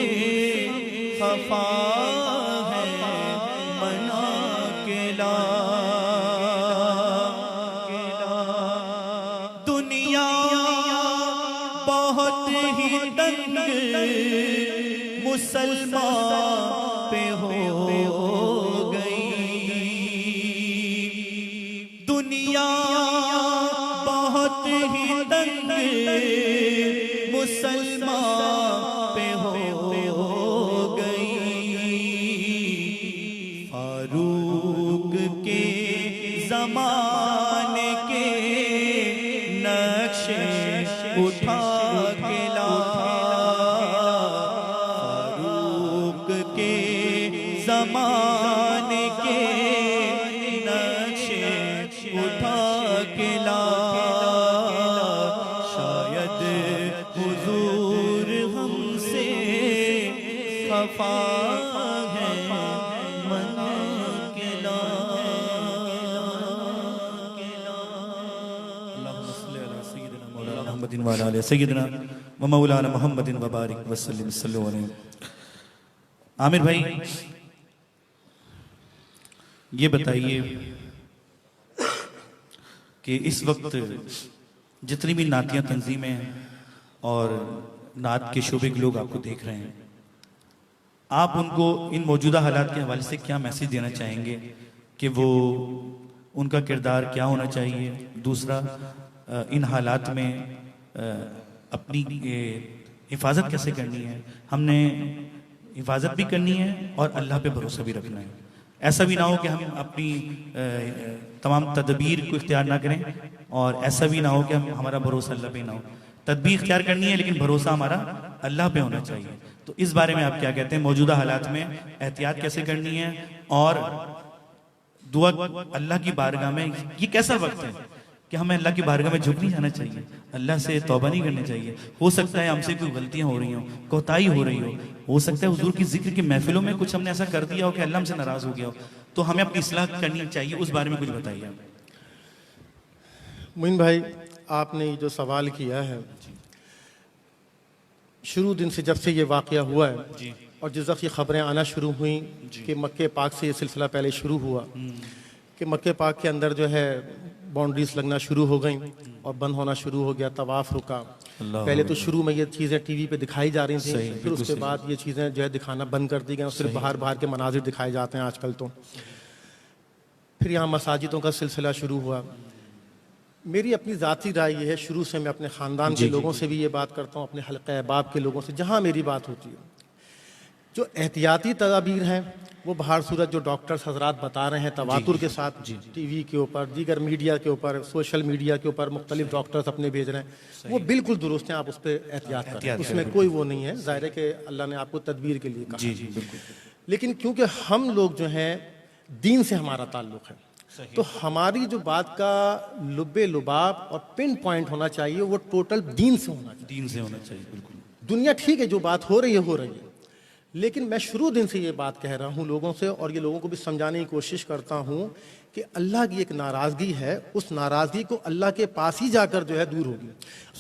ही तंग मुसलमान पे हो गई। दुनिया बहुत ही तंग मुसलमान पे हो गई। फारूक के ज़माने के नक्शे उठा के ला, फारूक के ज़माने के नक्शे उठा के ला। शायद हुजूर हमसे खफा है मन के ला। मोहम्मदिन व अला सय्यिदना व मौलाना मुहम्मदिन व बारिक व सल्लिम सल्लल्लाहु अलैहि। आमिर भाई, ये बताइए कि इस वक्त जितनी भी नातिया तंजीमें और नात के शोबे के लोग आपको देख रहे हैं, आप उनको इन मौजूदा हालात के हवाले से क्या मैसेज देना चाहेंगे कि वो उनका किरदार क्या होना चाहिए? दूसरा, इन हालात में अपनी हिफाजत कैसे करनी है? हमने हिफाजत भी करनी है और अल्लाह पे भरोसा भी रखना है। ऐसा भी ना हो कि हम अपनी तमाम तदबीर को इख्तियार ना करें और ऐसा भी ना हो कि हमारा भरोसा अल्लाह पे ना हो। तदबीर इख्तियार करनी है लेकिन भरोसा हमारा अल्लाह पे होना चाहिए। तो इस बारे में आप क्या कहते हैं? मौजूदा हालात में एहतियात कैसे करनी है और दुआ अल्लाह की बारगाह में, ये कैसा वक्त है कि हमें अल्लाह की बारगाह में झुक नहीं जाना चाहिए, अल्लाह से तौबा नहीं करनी चाहिए। हो सकता है हमसे कोई गलतियां हो रही हो, कोताही हो रही हो सकता है हुजूर की जिक्र की महफिलों में कुछ हमने ऐसा कर दिया हो कि अल्लाह हमसे नाराज हो गया हो, तो हमें अपनी इस्लाह करनी चाहिए। उस बारे में कुछ बताइए। मोइन भाई, आपने जो सवाल किया है, शुरू दिन से जब से ये वाक़या हुआ है और जिस वक्त ये खबरें आना शुरू हुई कि मक्के पाक से ये सिलसिला पहले शुरू हुआ कि मक्के पाक के अंदर जो है बाउंड्रीज लगना शुरू हो गई और बंद होना शुरू हो गया, तवाफ रुका। पहले तो शुरू में ये चीज़ें टीवी पे दिखाई जा रही थी, फिर उसके बाद ये चीज़ें जो है दिखाना बंद कर दी गई, सिर्फ बाहर बाहर के मनाजिर दिखाए जाते हैं आजकल। तो फिर यहाँ मसाजिदों का सिलसिला शुरू हुआ। मेरी अपनी ज़ाती राय ये है, शुरू से मैं अपने ख़ानदान के लोगों से भी ये बात करता हूँ, अपने हल्क़े अहबाब के लोगों से जहाँ मेरी बात होती है, जो एहतियाती तदाबीर हैं वो बाहर सूरत जो डॉक्टर्स हजरात बता रहे हैं तवातुर के साथ, टीवी के ऊपर, दीगर मीडिया के ऊपर, सोशल मीडिया के ऊपर मुख्तलिफ डॉक्टर्स अपने भेज रहे हैं, वो बिल्कुल दुरुस्त हैं। आप उस पर एहतियात करें, उसमें कोई वो नहीं है। ज़ाहिर है कि अल्लाह ने आपको तदबीर के लिए कहा, लेकिन क्योंकि हम लोग जो हैं दीन से हमारा ताल्लुक़ है, तो हमारी जो बात का लुब्बे लुबाब और पिन पॉइंट होना चाहिए वो टोटल दीन से होना चाहिए। दीन से होना चाहिए, बिल्कुल। दुनिया ठीक है, जो बात हो रही है, लेकिन मैं शुरू दिन से ये बात कह रहा हूँ लोगों से, और ये लोगों को भी समझाने की कोशिश करता हूँ कि अल्लाह की एक नाराज़गी है, उस नाराज़गी को अल्लाह के पास ही जाकर जो है दूर होगी।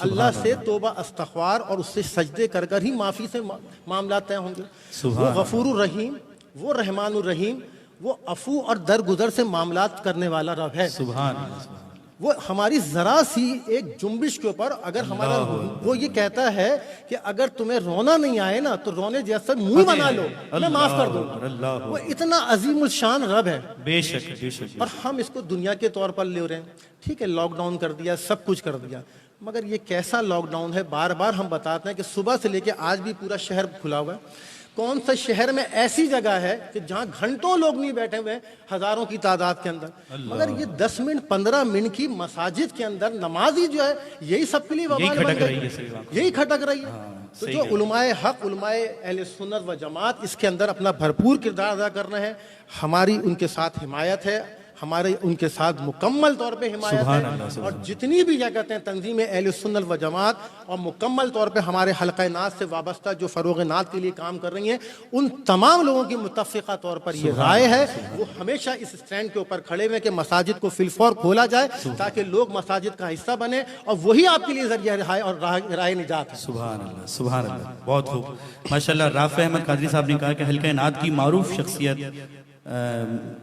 अल्लाह से तौबा इस्तग़फ़ार और उससे सजदे कर कर ही माफ़ी से मामला तय होंगे। वो गफूरुर रहीम, वो रहमानुर रहीम, वो अफू और दरगुजर से मामलात करने वाला रब है। सुभान अल्लाह। वो हमारी जरा सी एक जुम्बिश के ऊपर अगर हमारा वो ये कहता है कि अगर तुम्हें रोना नहीं आए ना तो रोने जैसा मुंह बना लो, मैं माफ कर दूंगा। वो इतना अजीमुल शान रब है, बेशक बेशक। और हम इसको दुनिया के तौर पर ले रहे हैं। ठीक है, लॉकडाउन कर दिया, सब कुछ कर दिया, मगर ये कैसा लॉकडाउन है? बार बार हम बताते हैं कि सुबह से लेकर आज भी पूरा शहर खुला हुआ है। कौन सा शहर में ऐसी जगह है कि जहां घंटों लोग नहीं बैठे हुए, हजारों की तादाद के अंदर, मगर ये 10 मिनट 15 मिनट की मसाजिद के अंदर नमाजी जो है यही सबके लिए यही खटक रही है। तो जो उलमाए हक, उलमाए अहले सुन्नत व जमात इसके अंदर अपना भरपूर किरदार अदा कर रहे हैं। हमारी उनके साथ हिमायत है, हमारे उनके साथ मुकम्मल तौर पे हिमायत है, और जितनी भी क्या कहते हैं तंजीमें अहले सुन्नत व जमात और मुकम्मल तौर पे हमारे हल्क़े नात से वाबस्ता जो फ़रोग़ नात के लिए काम कर रही हैं, उन तमाम लोगों की मुत्तफ़िक़ा तौर पर ये राय है, वो हमेशा इस स्टैंड के ऊपर खड़े हुए कि मसाजिद को फिलफौर खोला जाए ताकि लोग मसाजिद का हिस्सा बने, और वही आपके लिए ज़रिया रिहाई और राह निजात है। सुभान अल्लाह, सुभान अल्लाह। बहुत खूब, माशाअल्लाह। राफ़ अहमद कादरी साहब ने कहा कि हल्क़े नात की मारूफ शख्सियत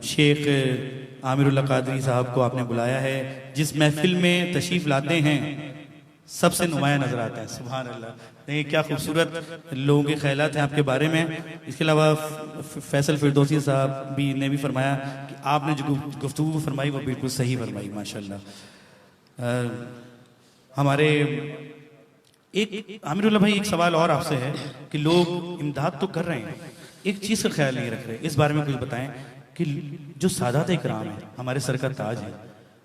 शेख आमिरुल्लाह कादरी साहब को आपने बुलाया है, जिस महफिल में तशरीफ़ लाते हैं सबसे नुमाया नजर आता है। सुभान अल्लाह, नहीं क्या खूबसूरत लोगों के ख्यालात हैं आपके बारे में। इसके अलावा फैसल फिरदौसी साहब भी ने भी फरमाया कि आपने जो गुफ्तगू फरमाई वो बिल्कुल सही फरमाई माशाल्लाह। हमारे एक आमिरुल्लाह भाई, एक सवाल और आपसे है कि लोग इमदाद तो कर रहे हैं, एक चीज़ का ख्याल नहीं रख रहे, इस बारे में कुछ बताएं कि जो सादात इकराम है, हमारे सर का ताज है,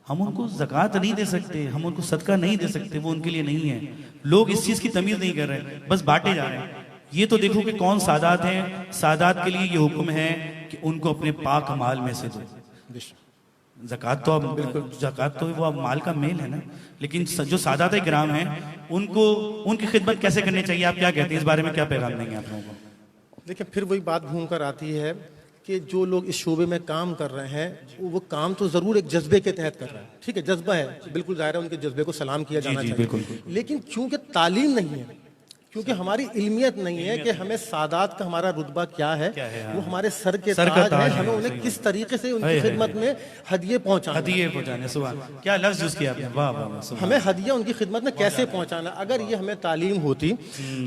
हम उनको ज़कात नहीं दे सकते, हम उनको सदका नहीं दे सकते, वो उनके लिए नहीं है। लोग इस चीज़ की तमीज़ नहीं कर रहे, बस बांटे जा रहे हैं। ये तो देखो कि कौन सादात हैं, सादात के लिए ये हुक्म है कि उनको अपने पाक माल में से दो। ज़कात तो अब बिल्कुल, ज़कात तो वो माल का मेल है ना, लेकिन जो सादात इकराम हैं उनको उनकी खिदमत कैसे करनी चाहिए, आप क्या कहते हैं, इस बारे में क्या पैगाम देंगे आप लोगों को? देखिए, फिर वही बात घूम कर आती है कि जो लोग इस शोबे में काम कर रहे हैं वो काम तो ज़रूर एक जज्बे के तहत कर रहे हैं, ठीक है, जज्बा है, बिल्कुल जाहिर है, उनके जज्बे को सलाम किया जाना चाहिए। लेकिन चूंकि तालीम नहीं है, क्योंकि हमारी इल्मियत नहीं है कि हमें सादात का हमारा रुतबा क्या है, वो हमारे सर के ताज है, हमें उन्हें किस तरीके से उनकी खिदमत में हदिये पहुंचाने, सुभान, क्या लफ्ज़ यूज़ किया आपने, वाह वाह, हमें हदिया उनकी खिदमत में कैसे पहुंचाना। अगर ये हमें तालीम होती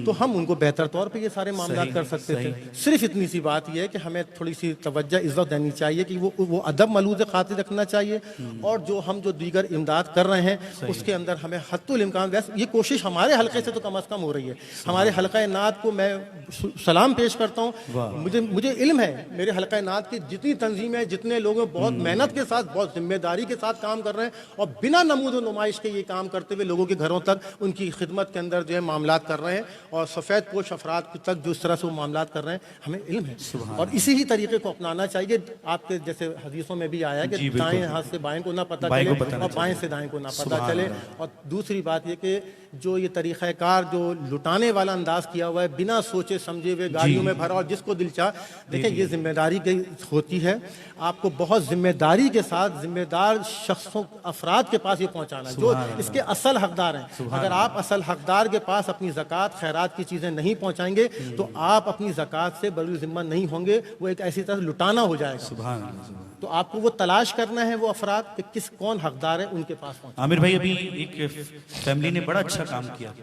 तो हम उनको बेहतर तौर पे ये सारे मामला कर सकते थे। सिर्फ इतनी सी बात यह है कि हमें थोड़ी सी तवज्जो इज्जत देनी चाहिए कि वो अदब मलूज़ खातिर रखना चाहिए, और जो हम जो दीगर इमदाद कर रहे हैं उसके अंदर हमें हत्तुल इम्कान, वैसे ये कोशिश हमारे हल्के से तो कम अज़ कम हो रही है। हमारे हल्का नात को मैं सलाम पेश करता हूँ, मुझे इल्म है मेरे हल्का नात की जितनी तंजीम है, जितने लोग बहुत मेहनत के साथ, बहुत जिम्मेदारी के साथ काम कर रहे हैं, और बिना नमूद व नुमाइश के ये काम करते हुए लोगों के घरों तक उनकी खिदमत के अंदर जो है मामलात कर रहे हैं, और सफ़ेद पोश अफराद तक जिस तरह से वो मामलात कर रहे हैं, हमें इल्म है, और इसी ही तरीके को अपनाना चाहिए। आपके जैसे हदीसों में भी आया है कि दाएं हाथ से बाएं को ना पता चले और बाएं से दाएं को ना पता चले। और दूसरी बात ये कि जो ये तरीक़ाकार जो लुटाने वाला अंदाज किया हुआ है, बिना सोचे समझे हुए गाड़ियों में भरा और जिसको दिल चाह, देखें ये जिम्मेदारी की होती है, आपको बहुत जिम्मेदारी के साथ जिम्मेदार शख्सों अफराद के पास ये पहुंचाना जो इसके असल हकदार हैं। अगर आप असल हकदार के पास अपनी ज़कात खैरात की चीज़ें नहीं पहुंचाएंगे तो आप अपनी ज़कात से बरूए ज़िम्मा नहीं होंगे, वो एक ऐसी तरह लुटाना हो जाएगा। तो आपको वो तलाश करना है वो अफराद कि किस कौन हकदार है उनके पास पहुंचे। आमिर भाई, अभी एक फैमिली ने बड़ा अच्छा काम किया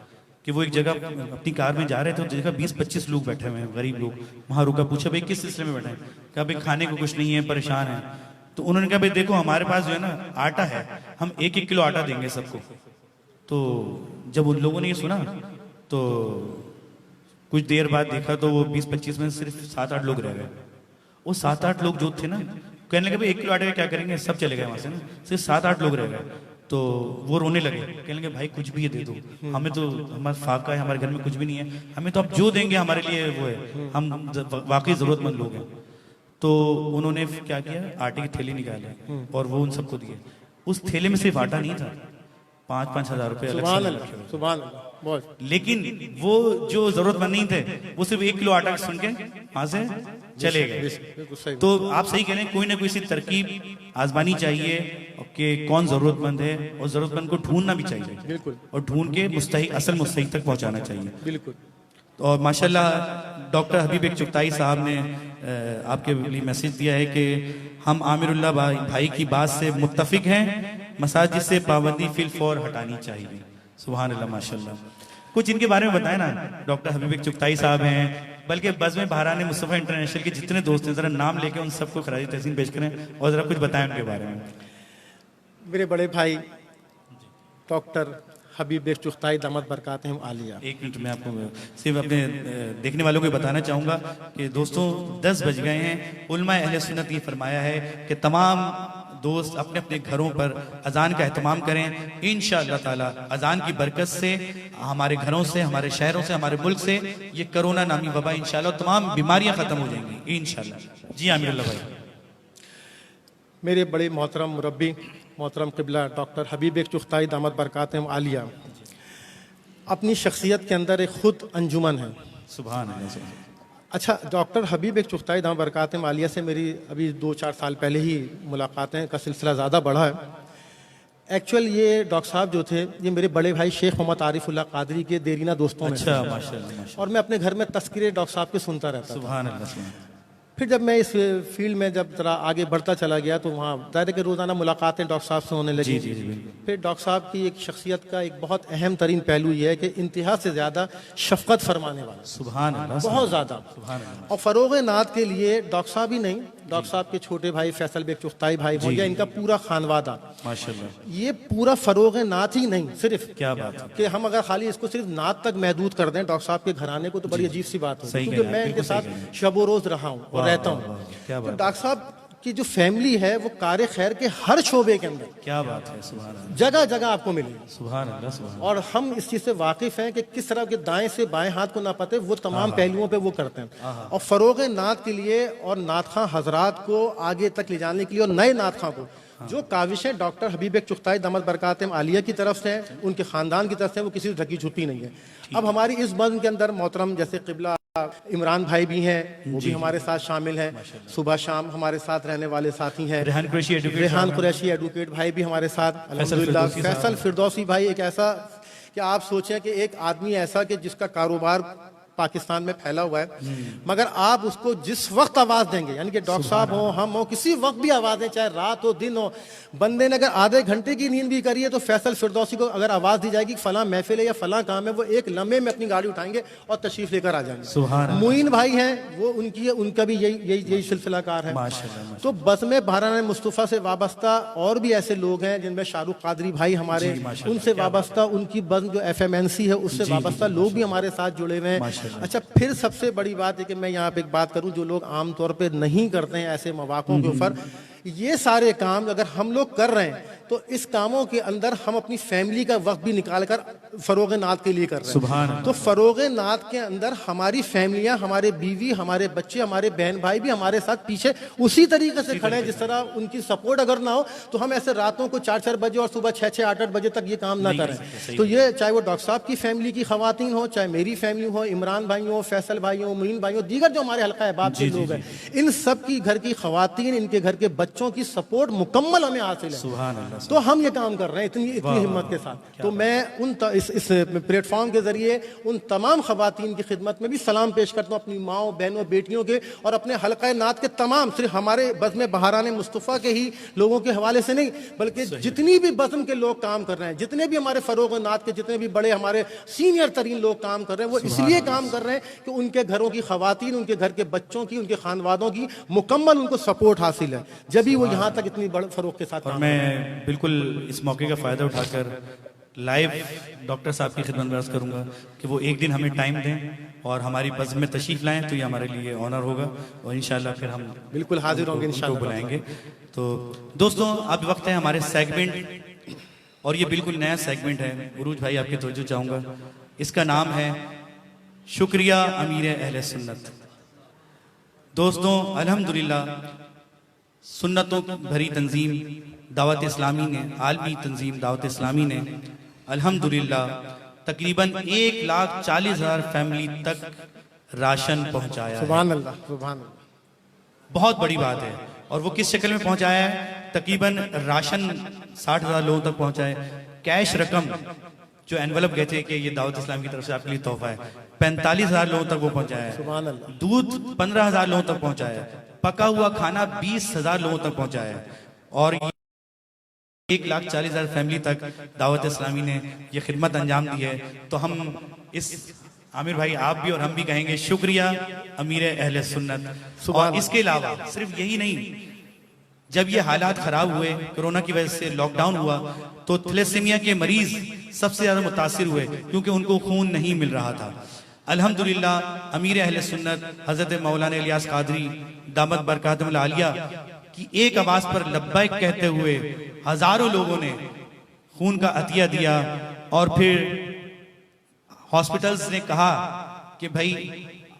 कि वो एक जगह अपनी कार में जा रहे थे, जगह 20-25 लोग बैठे हुए हैं, गरीब लोग, वहाँ रुका, पूछा भाई किस सिलसिले में बैठे हैं, कहा भाई खाने को कुछ नहीं है, परेशान है। तो उन्होंने कहा भाई देखो हमारे पास जो है ना आटा है, हम 1-1 किलो आटा देंगे सबको। तो जब उन लोगों ने ये सुना तो कुछ देर बाद देखा तो वो 20-25 में सिर्फ 7-8 लोग रह गए। वो 7-8 लोग जो थे ना, कहने लगे भाई 1 किलो आटे का क्या करेंगे, सब चले गए वहां से ना, सिर्फ 7-8 लोग रह गए। तो वो रोने लगे, कहने लगे भाई कुछ भी ये दे दो, हमें तो हमारा फाका है, हमारे घर में कुछ भी नहीं है, हमें तो आप जो देंगे हमारे लिए वो है, हम वाकई जरूरतमंद लोग हैं। तो उन्होंने क्या किया, आटे की थैली निकाली और वो उन सबको दिए। उस थैले में सिर्फ आटा नहीं था, 5-5 हज़ार रुपए अलग से, लेकिन वो जो जरूरतमंद नहीं थे वो सिर्फ 1 किलो आटा सुन के वहां से चले गए। तो आप सही कह रहे हैं, कोई ना कोई सी तरकीब आजमानी चाहिए कि कौन जरूरतमंद है, और जरूरतमंद को ढूंढना भी चाहिए, बिल्कुल, और ढूंढ के मुस्तहिक असल मुस्तहिक तक पहुंचाना चाहिए, बिल्कुल। और माशाल्लाह डॉक्टर हबीब एक चुगताई साहब ने आपके लिए मैसेज दिया है कि हम आमिरुल्लाह भाई की बात से मुत्तफिक हैं, मसाजिद से पाबंदी फिल फौर हटानी चाहिए। सुभान अल्लाह, माशाल्लाह। कुछ इनके बारे में बताएं ना, डॉक्टर हबीब एक चुगताई साहब हैं, बल्कि बज़्म बहरान मुस्तफ़ा इंटरनेशनल के जितने दोस्त हैं जरा नाम लेके उन सबको खराज तहसीन पेश करें और जरा कुछ बताएं उनके बारे में। मेरे बड़े भाई डॉक्टर हबीब एक चुगताई दामत बरकातहम आलिया। एक मिनट में आपको सिर्फ अपने देखने वालों को बताना चाहूँगा कि दोस्तों 10 बज गए हैं। उलमा अहले सुन्नत ये फरमाया है कि तमाम दोस्त अपने अपने घरों पर अजान का एहतमाम करें। इंशाअल्लाह ताला अजान की बरकत से हमारे घरों से, हमारे शहरों से, हमारे मुल्क से ये कोरोना नामी वबा इंशाअल्लाह तमाम बीमारियां खत्म हो जाएंगी इंशाअल्लाह। जी आमिरुल्लाह भाई। मेरे बड़े मोहतरम मुरब्बी मोहतरम क़िबला डॉक्टर हबीब एक चुगताई दामत बरकातहम आलिया अपनी शख्सियत के अंदर एक खुद अंजुमन है। सुभान अल्लाह। अच्छा, डॉक्टर हबीब एक चुगताई दामत बरकातहम आलिया से मेरी अभी 2-4 साल पहले ही मुलाकातें का सिलसिला ज़्यादा बढ़ा है। एक्चुअल ये डॉक्टर साहब जो थे ये मेरे बड़े भाई शेख मोहम्मद आरिफुल्लाह कादरी के देरीना दोस्तों में। अच्छा, माशाअल्लाह। और मैं अपने घर में तस्कीरे डॉक्टर साहब के सुनता रहता था। सुभान अल्लाह। फिर जब मैं इस फील्ड में जब ज़रा आगे बढ़ता चला गया तो वहाँ ज़ाहिर है कि रोज़ाना मुलाकातें डॉक्टर साहब से होने लगी। जी, बिल्कुल। फिर डॉक्टर साहब की एक शख्सियत का एक बहुत अहम तरीन पहलू ये है कि इंतहा से ज़्यादा शफ़क़त फरमाने वाला, सुभान अल्लाह, बहुत ज़्यादा। सुभान अल्लाह। और फ़रोग़ नात के लिए डॉक्टर साहब ही नहीं, डॉक्टर साहब के छोटे भाई फैसल बेग चुगताई भाई हो या इनका पूरा खानवादा, माशाल्लाह, ये पूरा फ़रोग़ नात ही नहीं सिर्फ क्या बात है। कि हम अगर खाली इसको सिर्फ नात तक महदूद कर दें डॉक्टर साहब के घराने को तो बड़ी अजीब सी बात होगी, सही क्योंकि कहा, मैं इनके बिल्कुल सही साथ कहा। शब रोज़ रहा हूँ और रहता हूँ। क्या तो बात, डॉक्टर साहब की जो फैमिली है वो कार खैर के हर शोबे के अंदर क्या बात है, सुभान अल्लाह, जगह जगह आपको मिलेगी। सुभान अल्लाह, सुभान और हम इस चीज़ से वाकिफ़ हैं कि किस तरह के दाएं से बाएं हाथ को ना पते वो तमाम पहलुओं पे वो करते हैं। और फ़रोग़ नात के लिए और नात खां हजरात को आगे तक ले जाने के लिए और नए नात खां को जो काविशें डॉक्टर हबीब चुगताई दामद बरकातम आलिया की तरफ से हैं, उनके ख़ानदान की तरफ से, वो किसी से ढकी छुपी नहीं है। अब हमारी इस बज़्म के अंदर मोहतरम जैसे क़िबला इमरान भाई भी हैं, वो भी हमारे साथ शामिल हैं, सुबह शाम हमारे साथ रहने वाले साथी हैं। रेहान कुरैशी एडवोकेट, रेहान कुरैशी एडवोकेट भाई भी हमारे साथ अल्हम्दुलिल्लाह। फिरदौसी साहब। फैसल फिरदौसी भाई एक ऐसा कि आप सोचें कि एक आदमी ऐसा कि जिसका कारोबार पाकिस्तान में फैला हुआ है, मगर आप उसको जिस वक्त आवाज़ देंगे, यानी कि डॉक्टर साहब हो, हम हो, किसी वक्त भी आवाज़ दें, चाहे रात हो दिन हो, बंदे ने अगर आधे घंटे की नींद भी करी है तो फैसल फिरदौसी को अगर आवाज़ दी जाएगी फलां महफिल है या फलां काम है, वो एक लम्हे में अपनी गाड़ी उठाएंगे और तशरीफ लेकर आ जाएंगे। सुभान अल्लाह, मुइन भाई हैं, वो उनका भी यही सिलसिलाकार है। माशाल्लाह, तो बज़्म बहरान मुस्तफ़ा से वाबस्ता और भी ऐसे लोग हैं जिनमें शाहरुख कादरी भाई हमारे, जी, माशाल्लाह, उनसे वाबस्ता उनकी बज़्म जो FMNC है उससे वाबस्ता लोग भी हमारे साथ जुड़े हुए हैं। माशाल्लाह। अच्छा, फिर सबसे बड़ी बात है कि मैं यहाँ पे एक बात करूँ, जो लोग आमतौर पे नहीं करते हैं ऐसे मौक़ों के ऊपर, ये सारे काम अगर हम लोग कर रहे हैं तो इस कामों के अंदर हम अपनी फैमिली का वक्त भी निकाल कर फ़रोग़ नात के लिए कर रहे सुभान हैं। तो फ़रोग़ नात के अंदर हमारी फैमिलियाँ, हमारे बीवी, हमारे बच्चे, हमारे बहन भाई भी हमारे साथ पीछे उसी तरीके से खड़े हैं जिस तरह उनकी सपोर्ट अगर ना हो तो हम ऐसे रातों को 4-4 बजे और सुबह 6-6, 8-8 बजे तक ये काम ना करें। तो ये चाहे वो डॉक्टर साहब की फैमिली की ख़वातीन हो, चाहे मेरी फैमिली हो, इमरान भाई हो, फैसल भाई हो, मुइन भाई हो, दीगर जो हमारे हल्का अहबाब के लोग हैं, इन सब की घर की ख़वातीन, इनके घर के बच्चों की सपोर्ट मुकम्मल हमें हासिल है। सुभान अल्लाह, तो हम ये काम कर रहे हैं इतनी हिम्मत के साथ। तो मैं इस प्लेटफॉर्म के जरिए उन तमाम खवातीन की खिदमत में भी सलाम पेश करता हूँ, अपनी माओ, बहनों, बेटियों के और अपने हल्का नात के तमाम, सिर्फ हमारे बज़्म बहरान मुस्तफ़ा के ही लोगों के हवाले से नहीं, बल्कि जितनी भी बज़्म के लोग काम कर रहे हैं, जितने भी हमारे फ़रोग़ नात के जितने भी बड़े हमारे सीनियर तरीन लोग काम कर रहे हैं, वो इसलिए काम कर रहे हैं कि उनके घरों की खवातीन, उनके घर के बच्चों की, उनके खानवादों की मुकम्मल उनको सपोर्ट हासिल है, जब भी वो यहाँ तक इतनी बड़े फ़रोग़ के साथ। और मैं बिल्कुल इस मौके का फ़ायदा उठाकर लाइव डॉक्टर साहब की खिदमत में अर्ज़ करूँगा कि वो एक दिन हमें टाइम दें और हमारी बज़्म में तशरीफ़ लाएँ, तो ये हमारे लिए ऑनर होगा और इंशाल्लाह फिर हम बिल्कुल हाजिर होंगे इंशाल्लाह, बुलाएंगे। तो दोस्तों, अब वक्त है हमारे सेगमेंट, और ये बिल्कुल नया सेगमेंट है। उरूज भाई, आपकी तवज्जो चाहूँगा। इसका नाम है शुक्रिया अमीर अहले सुन्नत। दोस्तों, अल्हम्दुलिल्लाह सुन्नतों भरी तंजीम दावत इस्लामी ने, आलमी तंजीम दावत इस्लामी ने अल्हम्दुलिल्लाह तकरीबन 1,40,000 फैमिली तक राशन पहुंचाया है। सुभान अल्लाह, सुभान अल्लाह। बहुत बड़ी बात है। और वो किस शक्ल में पहुंचाया है? तकरीबन राशन 60,000 लोगों तक पहुंचाए। कैश रकम जो एनवलप गए थे कि ये दावत इस्लाम की तरफ से आपके लिए तोहफा है, 45,000 लोगों तक वो पहुंचाया है। सुभान अल्लाह। दूध 15,000 लोगों तक पहुंचाया है। पका हुआ खाना 20,000 लोगों तक पहुंचाया है। और 1,40,000 फैमिली तक दावत इस्लामी ने ये खिदमत अंजाम दी है। तो हम इस आमिर भाई, आप भी और हम भी कहेंगे शुक्रिया अमीर अहले सुन्नत। और इसके अलावा सिर्फ यही नहीं, जब ये हालात खराब हुए, कोरोना की वजह से लॉकडाउन हुआ, तो थैलेसीमिया के मरीज सबसे ज्यादा मुतासिर हुए क्योंकि उनको खून नहीं मिल रहा था। अल्हम्दुलिल्लाह अमीर अहले सुन्नत हजरत मौलाना इलियास कादरी दामद बरकातुहुल आलिया की एक आवाज पर लब्बैक कहते हुए हजारों लोगों ने खून का अतिया दिया। और फिर हॉस्पिटल्स ने कहा कि भाई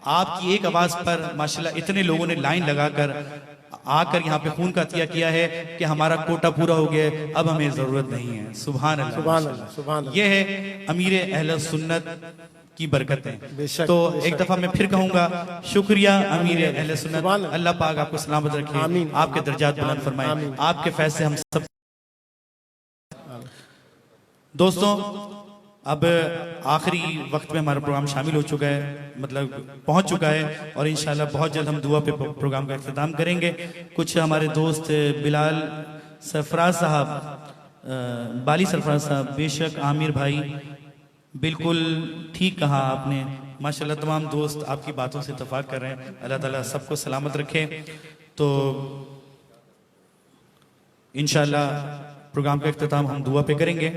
आपकी एक आवाज पर माशाल्लाह इतने लोगों ने लाइन लगाकर आकर यहाँ पे खून का अतिया किया है कि हमारा कोटा पूरा हो गया, अब हमें जरूरत नहीं है। सुभान अल्लाह, सुभान अल्लाह, सुभान अल्लाह। ये है अमीर अहले सुन्नत की बरकतें। बेशक, तो बेशक। एक दफा मैं फिर कहूंगा शुक्रिया अमीर अहले सुन्नत। अल्लाह पाक आपको सलामत रखे, आमीन। आपके दर्जात बुलंद फरमाए, आमीन। आपके फैसले हम सब। दोस्तों, अब आखिरी वक्त में हमारा प्रोग्राम शामिल हो चुका है, मतलब पहुंच चुका है, और इंशाल्लाह बहुत जल्द हम दुआ पे प्रोग्राम का इख्तिताम करेंगे। कुछ हमारे दोस्त बिलाल सरफराज साहब, बाली सरफराज साहब, बेशक आमिर भाई, बिल्कुल ठीक कहा आपने, माशाल्लाह तमाम दोस्त आपकी बातों से इत्तेफाक कर रहे हैं। अल्लाह ताला सबको सलामत रखे। तो इंशाल्लाह प्रोग्राम का इख्तिताम हम दुआ पे करेंगे।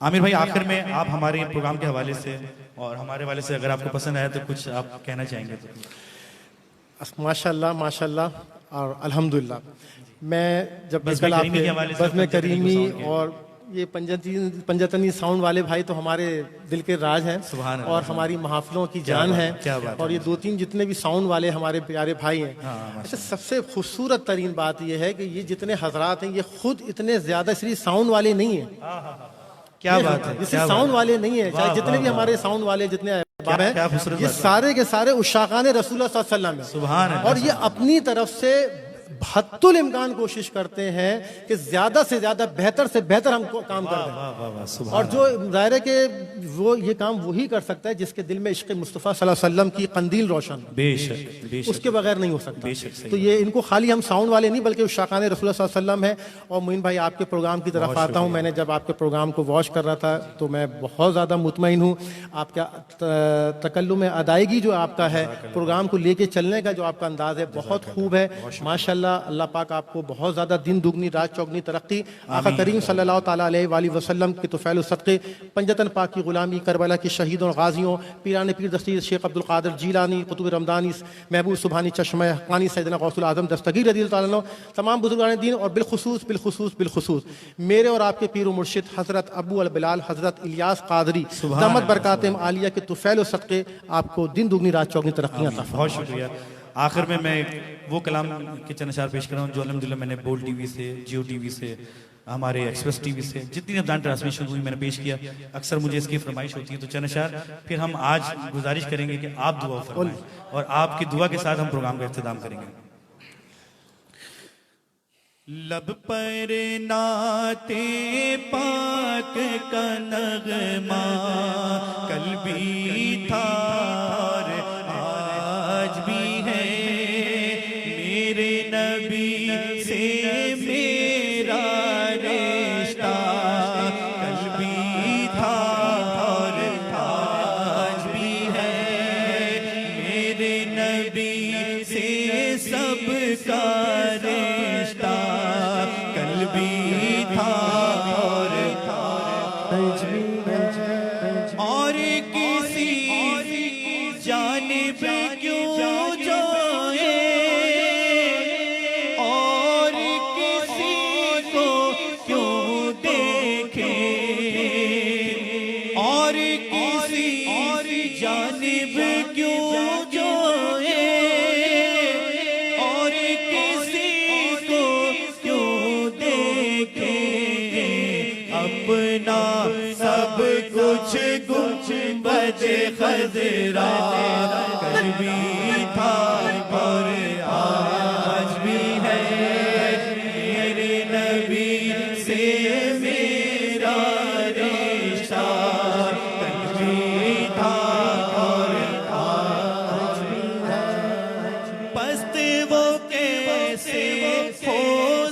आमिर भाई, आखिर में आप हमारे प्रोग्राम के हवाले से और हमारे हवाले से अगर आपको पसंद आया तो कुछ आप कहना चाहेंगे तो। माशाल्लाह माशाल्लाह और अल्हम्दुलिल्लाह। मैं जब बज़्म कल करीमी के आपके हवाले से बज़्म करीमी पंजतनी और ये पंजतनी साउंड वाले भाई तो हमारे दिल के राज हैं सुभान अल्लाह। और हमारी महफिलों की जान बात है। है, क्या बात और ये 2-3 जितने भी साउंड वाले हमारे प्यारे भाई हैं, हाँ, अच्छा सबसे खूबसूरत तरीन बात ये है कि ये जितने हजरात हैं ये खुद इतने ज्यादा सिर्फ साउंड वाले नहीं है। क्या बात है, ये क्या सिर्फ बात साउंड है। वाले नहीं है, वाह, चाहे जितने वाह, भी वाह। हमारे साउंड वाले जितने अहबाब हैं, क्या खूबसूरत ये बात है। सारे के सारे उशाकान रसूलुल्लाह सल्लल्लाहु अलैहि वसल्लम हैं। सुभान अल्लाह, और ये अपनी तरफ से हत्तुल इम्कान कोशिश करते हैं कि ज्यादा से ज्यादा बेहतर से बेहतर हम काम कर दें। वाह वाह वाह, सुभान और जो दायरे के वो ये काम वही कर सकता है जिसके दिल में इश्क़ मुस्तफ़ा सल्लल्लाहु अलैहि वसल्लम की कंदील रोशन हो। बेशक बेशक, उसके बगैर नहीं हो सकता। बेशक सही तो ये इनको खाली हम साउंड वाले नहीं बल्कि उशाकान रसूलुल्लाह सल्लल्लाहु अलैहि वसल्लम है। और मोइन भाई, आपके प्रोग्राम की तरफ आता हूँ। मैंने जब आपके प्रोग्राम को वॉच कर रहा था तो मैं बहुत ज़्यादा मुतमईन हूँ। आपका तकल्लुम अदायगी जो आपका है, प्रोग्राम को लेके चलने का जो आपका अंदाज है, बहुत खूब है माशाल्लाह। अल्लाह पाक आपको बहुत ज़्यादा दिन दुगनी रात चौगनी तरक्की आका करीम सल्लल्लाहु ताला अलैहि वसल्लम के तुफ़ैल सदक़े, पंजतन पाक की ग़ुलामी, करबला की शहीदों और गाजियों, पीरान पीर दस्तगीर शेख अब्दुल कादिर जीलानी, कुतुब रमदानी, महबूब सुबहानी चश्मा हक़ानी, सैयदना गौसुल आज़म दस्तगीर रज़ियल्लाहु ताला अन्हु, तमाम बुज़ुर्गान दीन और बिलखुसूस मेरे और आपके पीर व मुर्शिद हज़रत अबू अल बिलाल हज़रत इलियास क़ादरी दामत बरकातिहिम आलिया के तुफ़ैल सदक़े आपको दिन दुगनी रात चौगनी तरक्की अता फरमाए। बहुत शुक्रिया। आखिर में मैं वो कलाम के चंद अशार पेश कर रहा हूँ जो अल्हम्दुलिल्लाह मैंने बोल्ड टीवी से, जियो टीवी से, हमारे एक्सप्रेस टीवी से जितनी अफदान ट्रांसमिशन हुई मैंने पेश किया। अक्सर मुझे इसकी फरमाइश होती है, तो चंद अशार फिर हम आज गुजारिश करेंगे कि आप दुआ फरमाएं और आपकी दुआ के साथ हम प्रोग्राम का इख्तिताम करेंगे। लब पर नाते पाक का नगमा कल भी था और आज भी है, मेरे नबी से मेरा रिश्ता कल भी था और आज भी है, मेरे नबी से सबका रिश्ता कल भी था और आज भी है। और किसी जानिब क्यों जाए और किसी को क्यों देखे, और किसी जानिब क्यों जाए और किसी को क्यों देखे, अपना सब कुछ गुंबद खजरा कल भी था और आज भी है, मेरे नबी से मेरा रिश्ता कल भी था और आज भी है। पस्त वो कैसे हो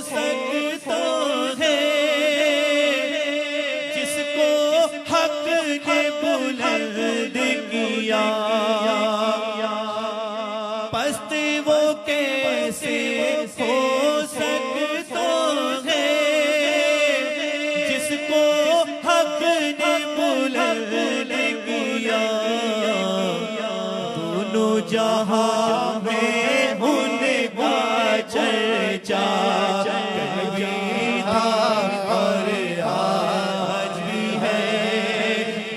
सकता है जिसको हक ने बुलंद किया, पस्त वो कैसे हो सकता है जिसको हक ने बुलंद किया, दोनों जहां में उनका चर्चा कल भी था और आज भी है,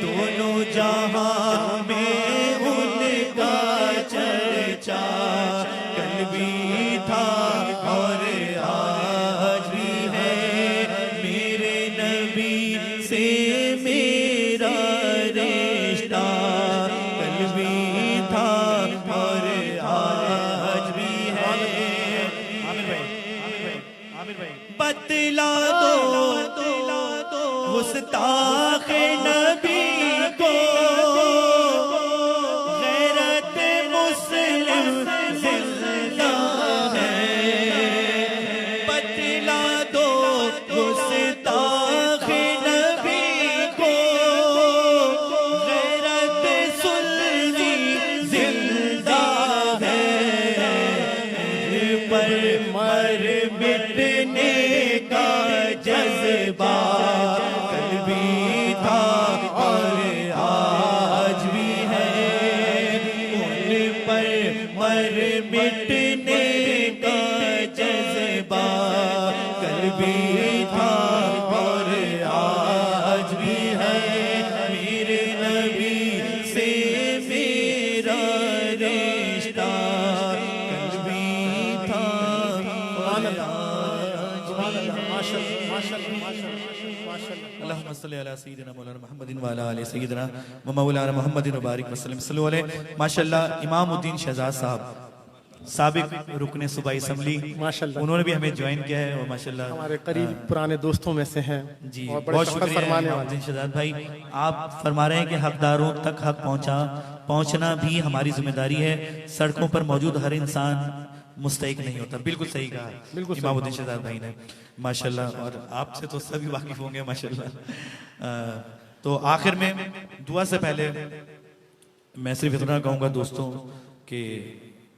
दोनों जहां में उनका चर्चा कल भी था और आज भी है, मेरे नबी से मेरा रिश्ता कल भी था और आज भी है। आमिर भाई बतला दो गुस्ताख नबी सल्ली अला सय्यिदिना मौलाना मुहम्मदिन व अला आलि सय्यिदिना व मौलाना मुहम्मदिन व बारिक वसल्लम सल्लल्लाहु अलैहि। माशाअल्लाह इमामुद्दीन शहजाद साहब साबिक रुकने सूबाई असम्बली, माशाअल्लाह उन्होंने भी हमें ज्वाइन किया है और माशाअल्लाह हमारे करीब पुराने दोस्तों में से हैं जी और बड़े बहुत शफकत शुक्रिया फरमाने वाले। इमामुद्दीन शहजाद भाई। आप फरमा रहे हैं कि हकदारों तक हक पहुंचना भी हमारी जिम्मेदारी है। सड़कों पर मौजूद हर इंसान मुस्तहिक नहीं होता। बिल्कुल सही कहा बिल्कुल सही। इमामुद्दीन शहजाद भाई ने माशाल्लाह, और आपसे तो सभी वाकिफ होंगे माशाल्लाह। तो आखिर में दुआ से पहले मैं सिर्फ इतना कहूँगा दोस्तों कि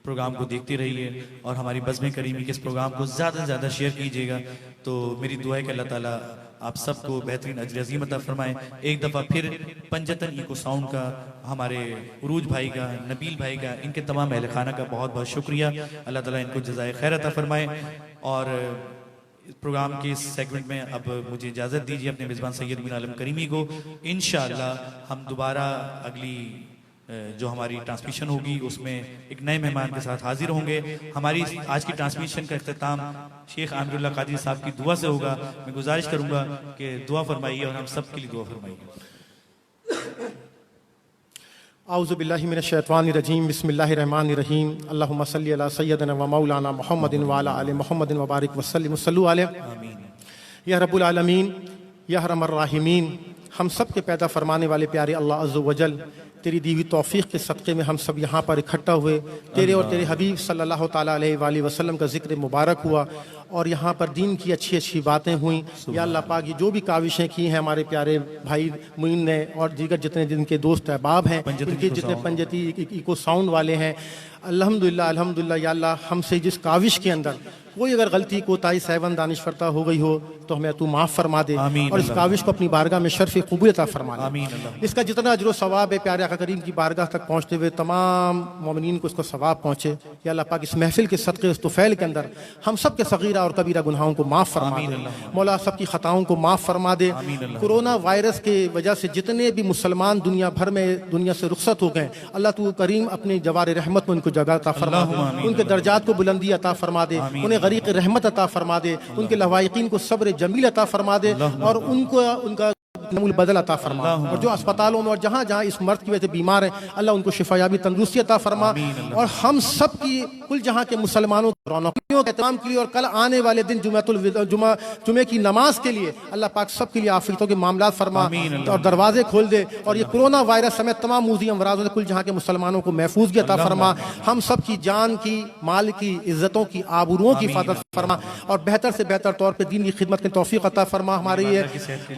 प्रोग्राम को देखते रहिए और हमारी बज़्म करीमी के इस प्रोग्राम को ज़्यादा से ज़्यादा शेयर कीजिएगा। तो मेरी दुआ है कि अल्लाह ताला आप सबको बेहतरीन अजर अज़ीम अता फरमाए। एक दफ़ा फिर पंजतन इको साउंड का, हमारे उरूज भाई का, नबील भाई का, इनके तमाम अहल खाना का बहुत बहुत शुक्रिया। अल्लाह ताला इनको जज़ाए खैर अता फरमाए। और प्रोग्राम के इस सेगमेंट में अब मुझे इजाज़त दीजिए अपने मेज़बान सैयद बिन आलम करीमी को। इंशाअल्लाह हम दोबारा अगली जो हमारी ट्रांसमिशन होगी उसमें एक नए मेहमान के साथ हाजिर होंगे। हमारी आज की ट्रांसमिशन का इख्तिताम शेख आमिरुल्लाह कादरी साहब की दुआ से होगा। मैं गुजारिश करूंगा कि दुआ फरमाइए और हम सब के लिए दुआ फरमाइए। आऊज़ु बिल्लाहि मिनश शैतानिर रजीम, बिस्मिल्लाहिर रहमानिर रहीम। अल्लाहुम्मा सल्लि अला सय्यदिना व मौलाना मुहम्मदिन व अला आलि मुहम्मदिन व बारिक वसल्लिम सल्लु अलैहि। आमीन। या रब्बुल आलमीन, या अरहमर राहिमीन, हम सब के पैदा फरमाने वाले प्यारे अल्लाह अज़्ज़ व जल, तेरी दी हुई तौफीक के सदक़े में हम सब यहाँ पर इकट्ठा हुए। तेरे और तेरे हबीब सल्लल्लाहु ताला अलैहि वसल्लम का जिक्र मुबारक हुआ और यहाँ पर दीन की अच्छी अच्छी बातें हुई। या अल्लाह पाक, ये जो भी काविशें की हैं हमारे प्यारे भाई मुइन ने और दीगर जितने जिनके दोस्त अहबाब हैं, इनके जितने पंजती इको साउंड वाले हैं, अल्हम्दुलिल्लाह अल्हम्दुलिल्लाह। या अल्लाह, हमसे जिस काविश के अंदर कोई अगर गलती कोताही सहवन दानिशवरता हो गई हो तो हमें तू माफ़ फरमा दे और इस काविश को अपनी बारगाह में शर्फ़ क़बूल अता फरमा दे। इसका जितना अजर सवाब है प्यारे आका करीम की बारगाह तक पहुँचते हुए तमाम मोमिनीन को इसको सवाब पहुँचे। या अल्लाह पाक, इस महफिल के सदक़े इस तुफ़ैल के अंदर हम सब के सगीरा और कबीरा गुनाहों को माफ़ फरमा दे। मौला सब की ख़ताओं को माफ़ फरमा दे। कोरोना वायरस के वजह से जितने भी मुसलमान दुनिया भर में दुनिया से रुखसत हो गए, अल्लाह तू करीम अपनी जवार रहमत में उनको जगह अता फरमा दे, उनके दर्जात को बुलंदी अता फरमा दे, उन्हें गरीक़ रहमत अता फरमा दे, उनके लवाइकीन को सब्र जमील अता फरमा दे और उनको उनका नमूल बदल अता फरमा। और जो अस्पतालों में और जहाँ जहाँ इस मर्द की वजह से बीमार है, अल्लाह उनको शिफायाबी तंदुरुस्ती अता फरमा। और हम सब की कुल जहाँ के मुसलमानों रौनकियों के तमाम के लिए और कल आने वाले दिन जुमे की नमाज के लिए अल्लाह पाक सब के लिए आफियतों के मामला फरमा और दरवाजे खोल दे। और ये कोरोना वायरस समेत तमाम मूज़ी अमराज़ों से कुल जहाँ के मुसलमानों को महफूजगी अता फरमा। हम सब की जान की, माल की, इज्जतों की, आबरूओं की हिफाजत फरमा और बेहतर से बेहतर तौर पर दीन की खिदमत की तौफीक अता फरमा हमारे ये।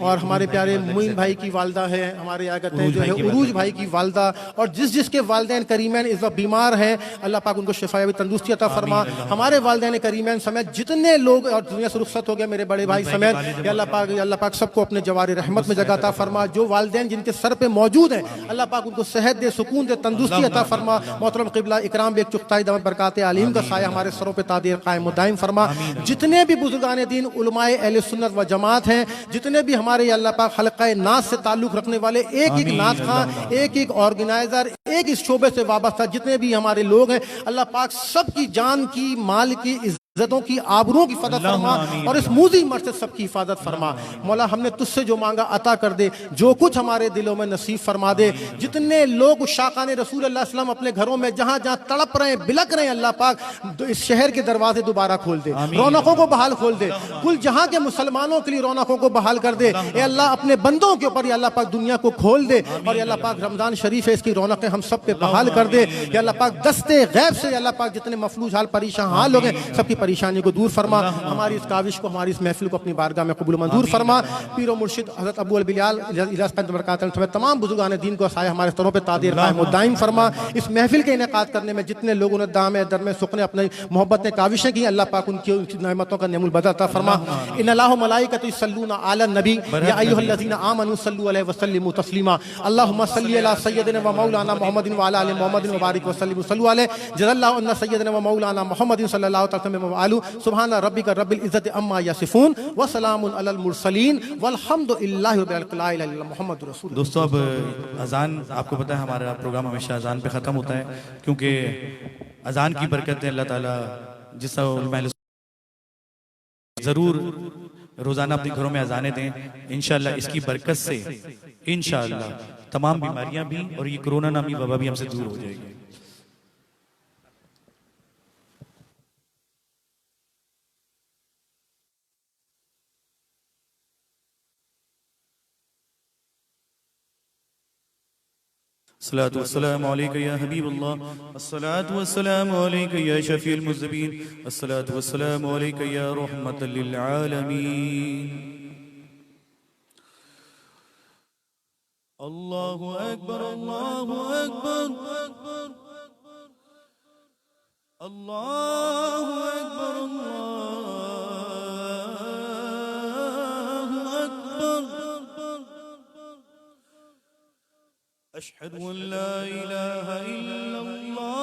और हमारे प्यारे मुइन भाई की वालदा है, हमारे यहाँ कहते हैं जो है उरूज भाई की वालदा, और जिसके वालदैन करीमैन इस वक्त बीमार हैं, अल्लाह पाक उनको शिफायाबी तंदुरुस्ती अता फरमा। हमारे वालदैन करीमैन समेत जितने लोग और दुनिया से रुखसत हो गए, मेरे बड़े भाई समेत, अल्लाह पाक सबको अपने जवार रहमत में जगह अता फरमा। जो वालदैन जिनके सर पे मौजूद हैं, अल्लाह पाक उनको सेहत दे, सुकून दे, तंदुरुस्ती अता फरमा। मोहतरम क़िबला इकराम बेग चुगताई दमत बरकात आलीम का साया हमारे सरों पे तादीर कायम दायम फरमा। जितने भी बुजुर्गान दीन उलमाए अहले सुन्नत व जमात हैं, जितने भी हमारे अल्लाह पाक हल्का नाज से ताल्लुक रखने वाले, एक एक नाज खां, एक एक ऑर्गेनाइजर, एक इस शोबे से वाबस्ता जितने भी हमारे लोग हैं, अल्लाह पाक सबकी जान की, माल की, इज्जतों की, आबरूओं की हिफाजत फरमा और इस मूजी मर्द से सबकी हिफाजत फरमा। मौला, हमने तुझसे जो मांगा अता कर दे, जो कुछ हमारे दिलों में नसीब फरमा दे। जितने लोग शाकाने रसूल अल्लाह सल्लम अपने घरों में जहां जहां तड़प रहे हैं, बिलक रहे हैं, अल्लाह पाक इस शहर के दरवाजे दोबारा खोल दे, रौनकों को बहाल खोल दे। कुल जहां के मुसलमानों के लिए रौनकों को बहाल कर दे। ए अल्लाह, अपने बंदों के ऊपर अल्लाह पाक दुनिया को खोल दे और अल्लाह पाक रमजान शरीफ है, इसकी रौनकें हम सब पे बहाल कर दे। अल्लाह पाक दस्ते गैब से अल्लाह पाक जितने मफलूज हाल, परेशान हाल लोग हैं, सबकी परेशानी को दूर फरमा। हमारी इस काविश को, हमारी इस महफिल को अपनी बारगाह में कबूल मंजूर फरमा। पीरो मुर्शिद हज़रत अबू अल बिलाल इजाज़ पैंत बरकात समेत तमाम बुजुर्गान दीन को साया हमारे स्तरों पे तादीर कायम दायम फरमा। इस महफिल के इनेकाद करने में जितने लोगों ने दाम दर में सुखने अपने मोहब्बत ने काविशें की, अल्लाह पाक उनकी नेमतों का नेमुल बदल अता फरमा। इन्नल्लाह व मलाइकतहु युसल्लूना अलन नबी या अय्युहल्लज़ीना आमनू सल्लु अलैहि व सल्लिमू तस्लीमा। अल्लाहुम्मा सल्लि अला सय्यदिना व मौलाना मुहम्मदिन व अला आलि मुहम्मदिन व बारिक व सल्लिम सल्लु अलैहि जज़ल्लाहु अन्ना सय्यदिना व मौलाना मुहम्मदिन सल्लल्लाहु अलैहि व आलु सुब्हाना रब्बिका रब्बिल इज्जति अम्मा यसिफून व सलामुन अलल मुरसलीन वल्हम्दुलिल्लाहि रब्बिल आलमीन। ला इलाहा इल्लल्लाह मुहम्मदुर रसूलुल्लाह। दोस्तों, अब अजान, आपको पता है हमारा प्रोग्राम हमेशा अजान पे ख़त्म होता है, क्योंकि अजान की बरकत है। अल्लाह ताला जिस ज़रूर रोजाना अपने घरों में अजाने दें। इंशाअल्लाह इसकी बरकत से इंशाअल्लाह तमाम बीमारियां भी और ये कोरोना नामी वबा भी हमसे दूर हो जाएगी। अस्सलातु वस्सलामु अलैका या हबीबल्लाह, अस्सलातु वस्सलामु अलैका या शफीउल मुज़्निबीन, अस्सलातु वस्सलामु अलैका या रहमतल लिल आलमीन। अल्लाहु अकबर, अल्लाहु अकबर, अल्लाहु अकबर, अल्लाहु अकबर। अशहदु अन ला इलाहा इल्लल्लाह,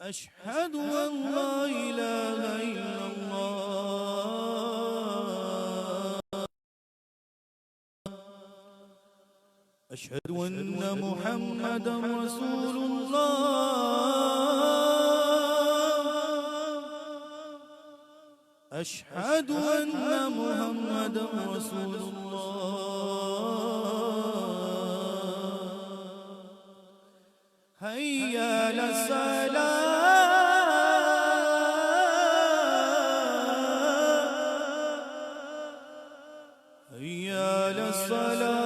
अशहदु अन ला इलाहा इल्लल्लाह, अशहदु अन्न मुहम्मदन रसूलुल्लाह, अशहदु अन्न मुहम्मदन रसूलुल्लाह। हय्या अलस्सलाह, हय्या अलस्सलाह,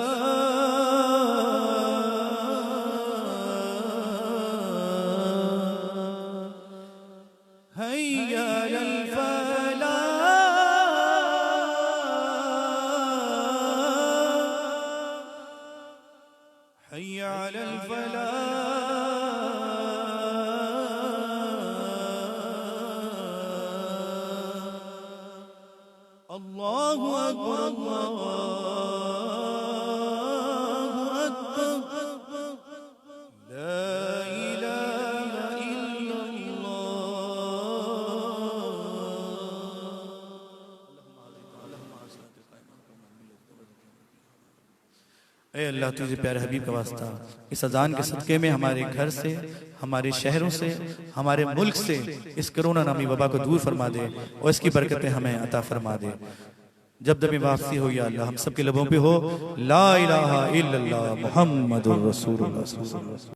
हय्या हय्या अलल फलाह। अल्लाहु अकबर, अल्लाहु अकबर, ला इलाहा इल्लल्लाह। ऐ अल्लाह तुझे प्यारे हबीब का वास्ता, इस अजान के सदके में हमारे घर से, हमारे शहरों से, हमारे मुल्क से इस कोरोना नामी वबा को दूर फरमा दे और इसकी बरकतें हमें अता फरमा दे। जब जब वापसी हो या अल्लाह हम सबके लबों पे हो ला इलाहा इल्लल्लाह मुहम्मदुर रसूलुल्लाह।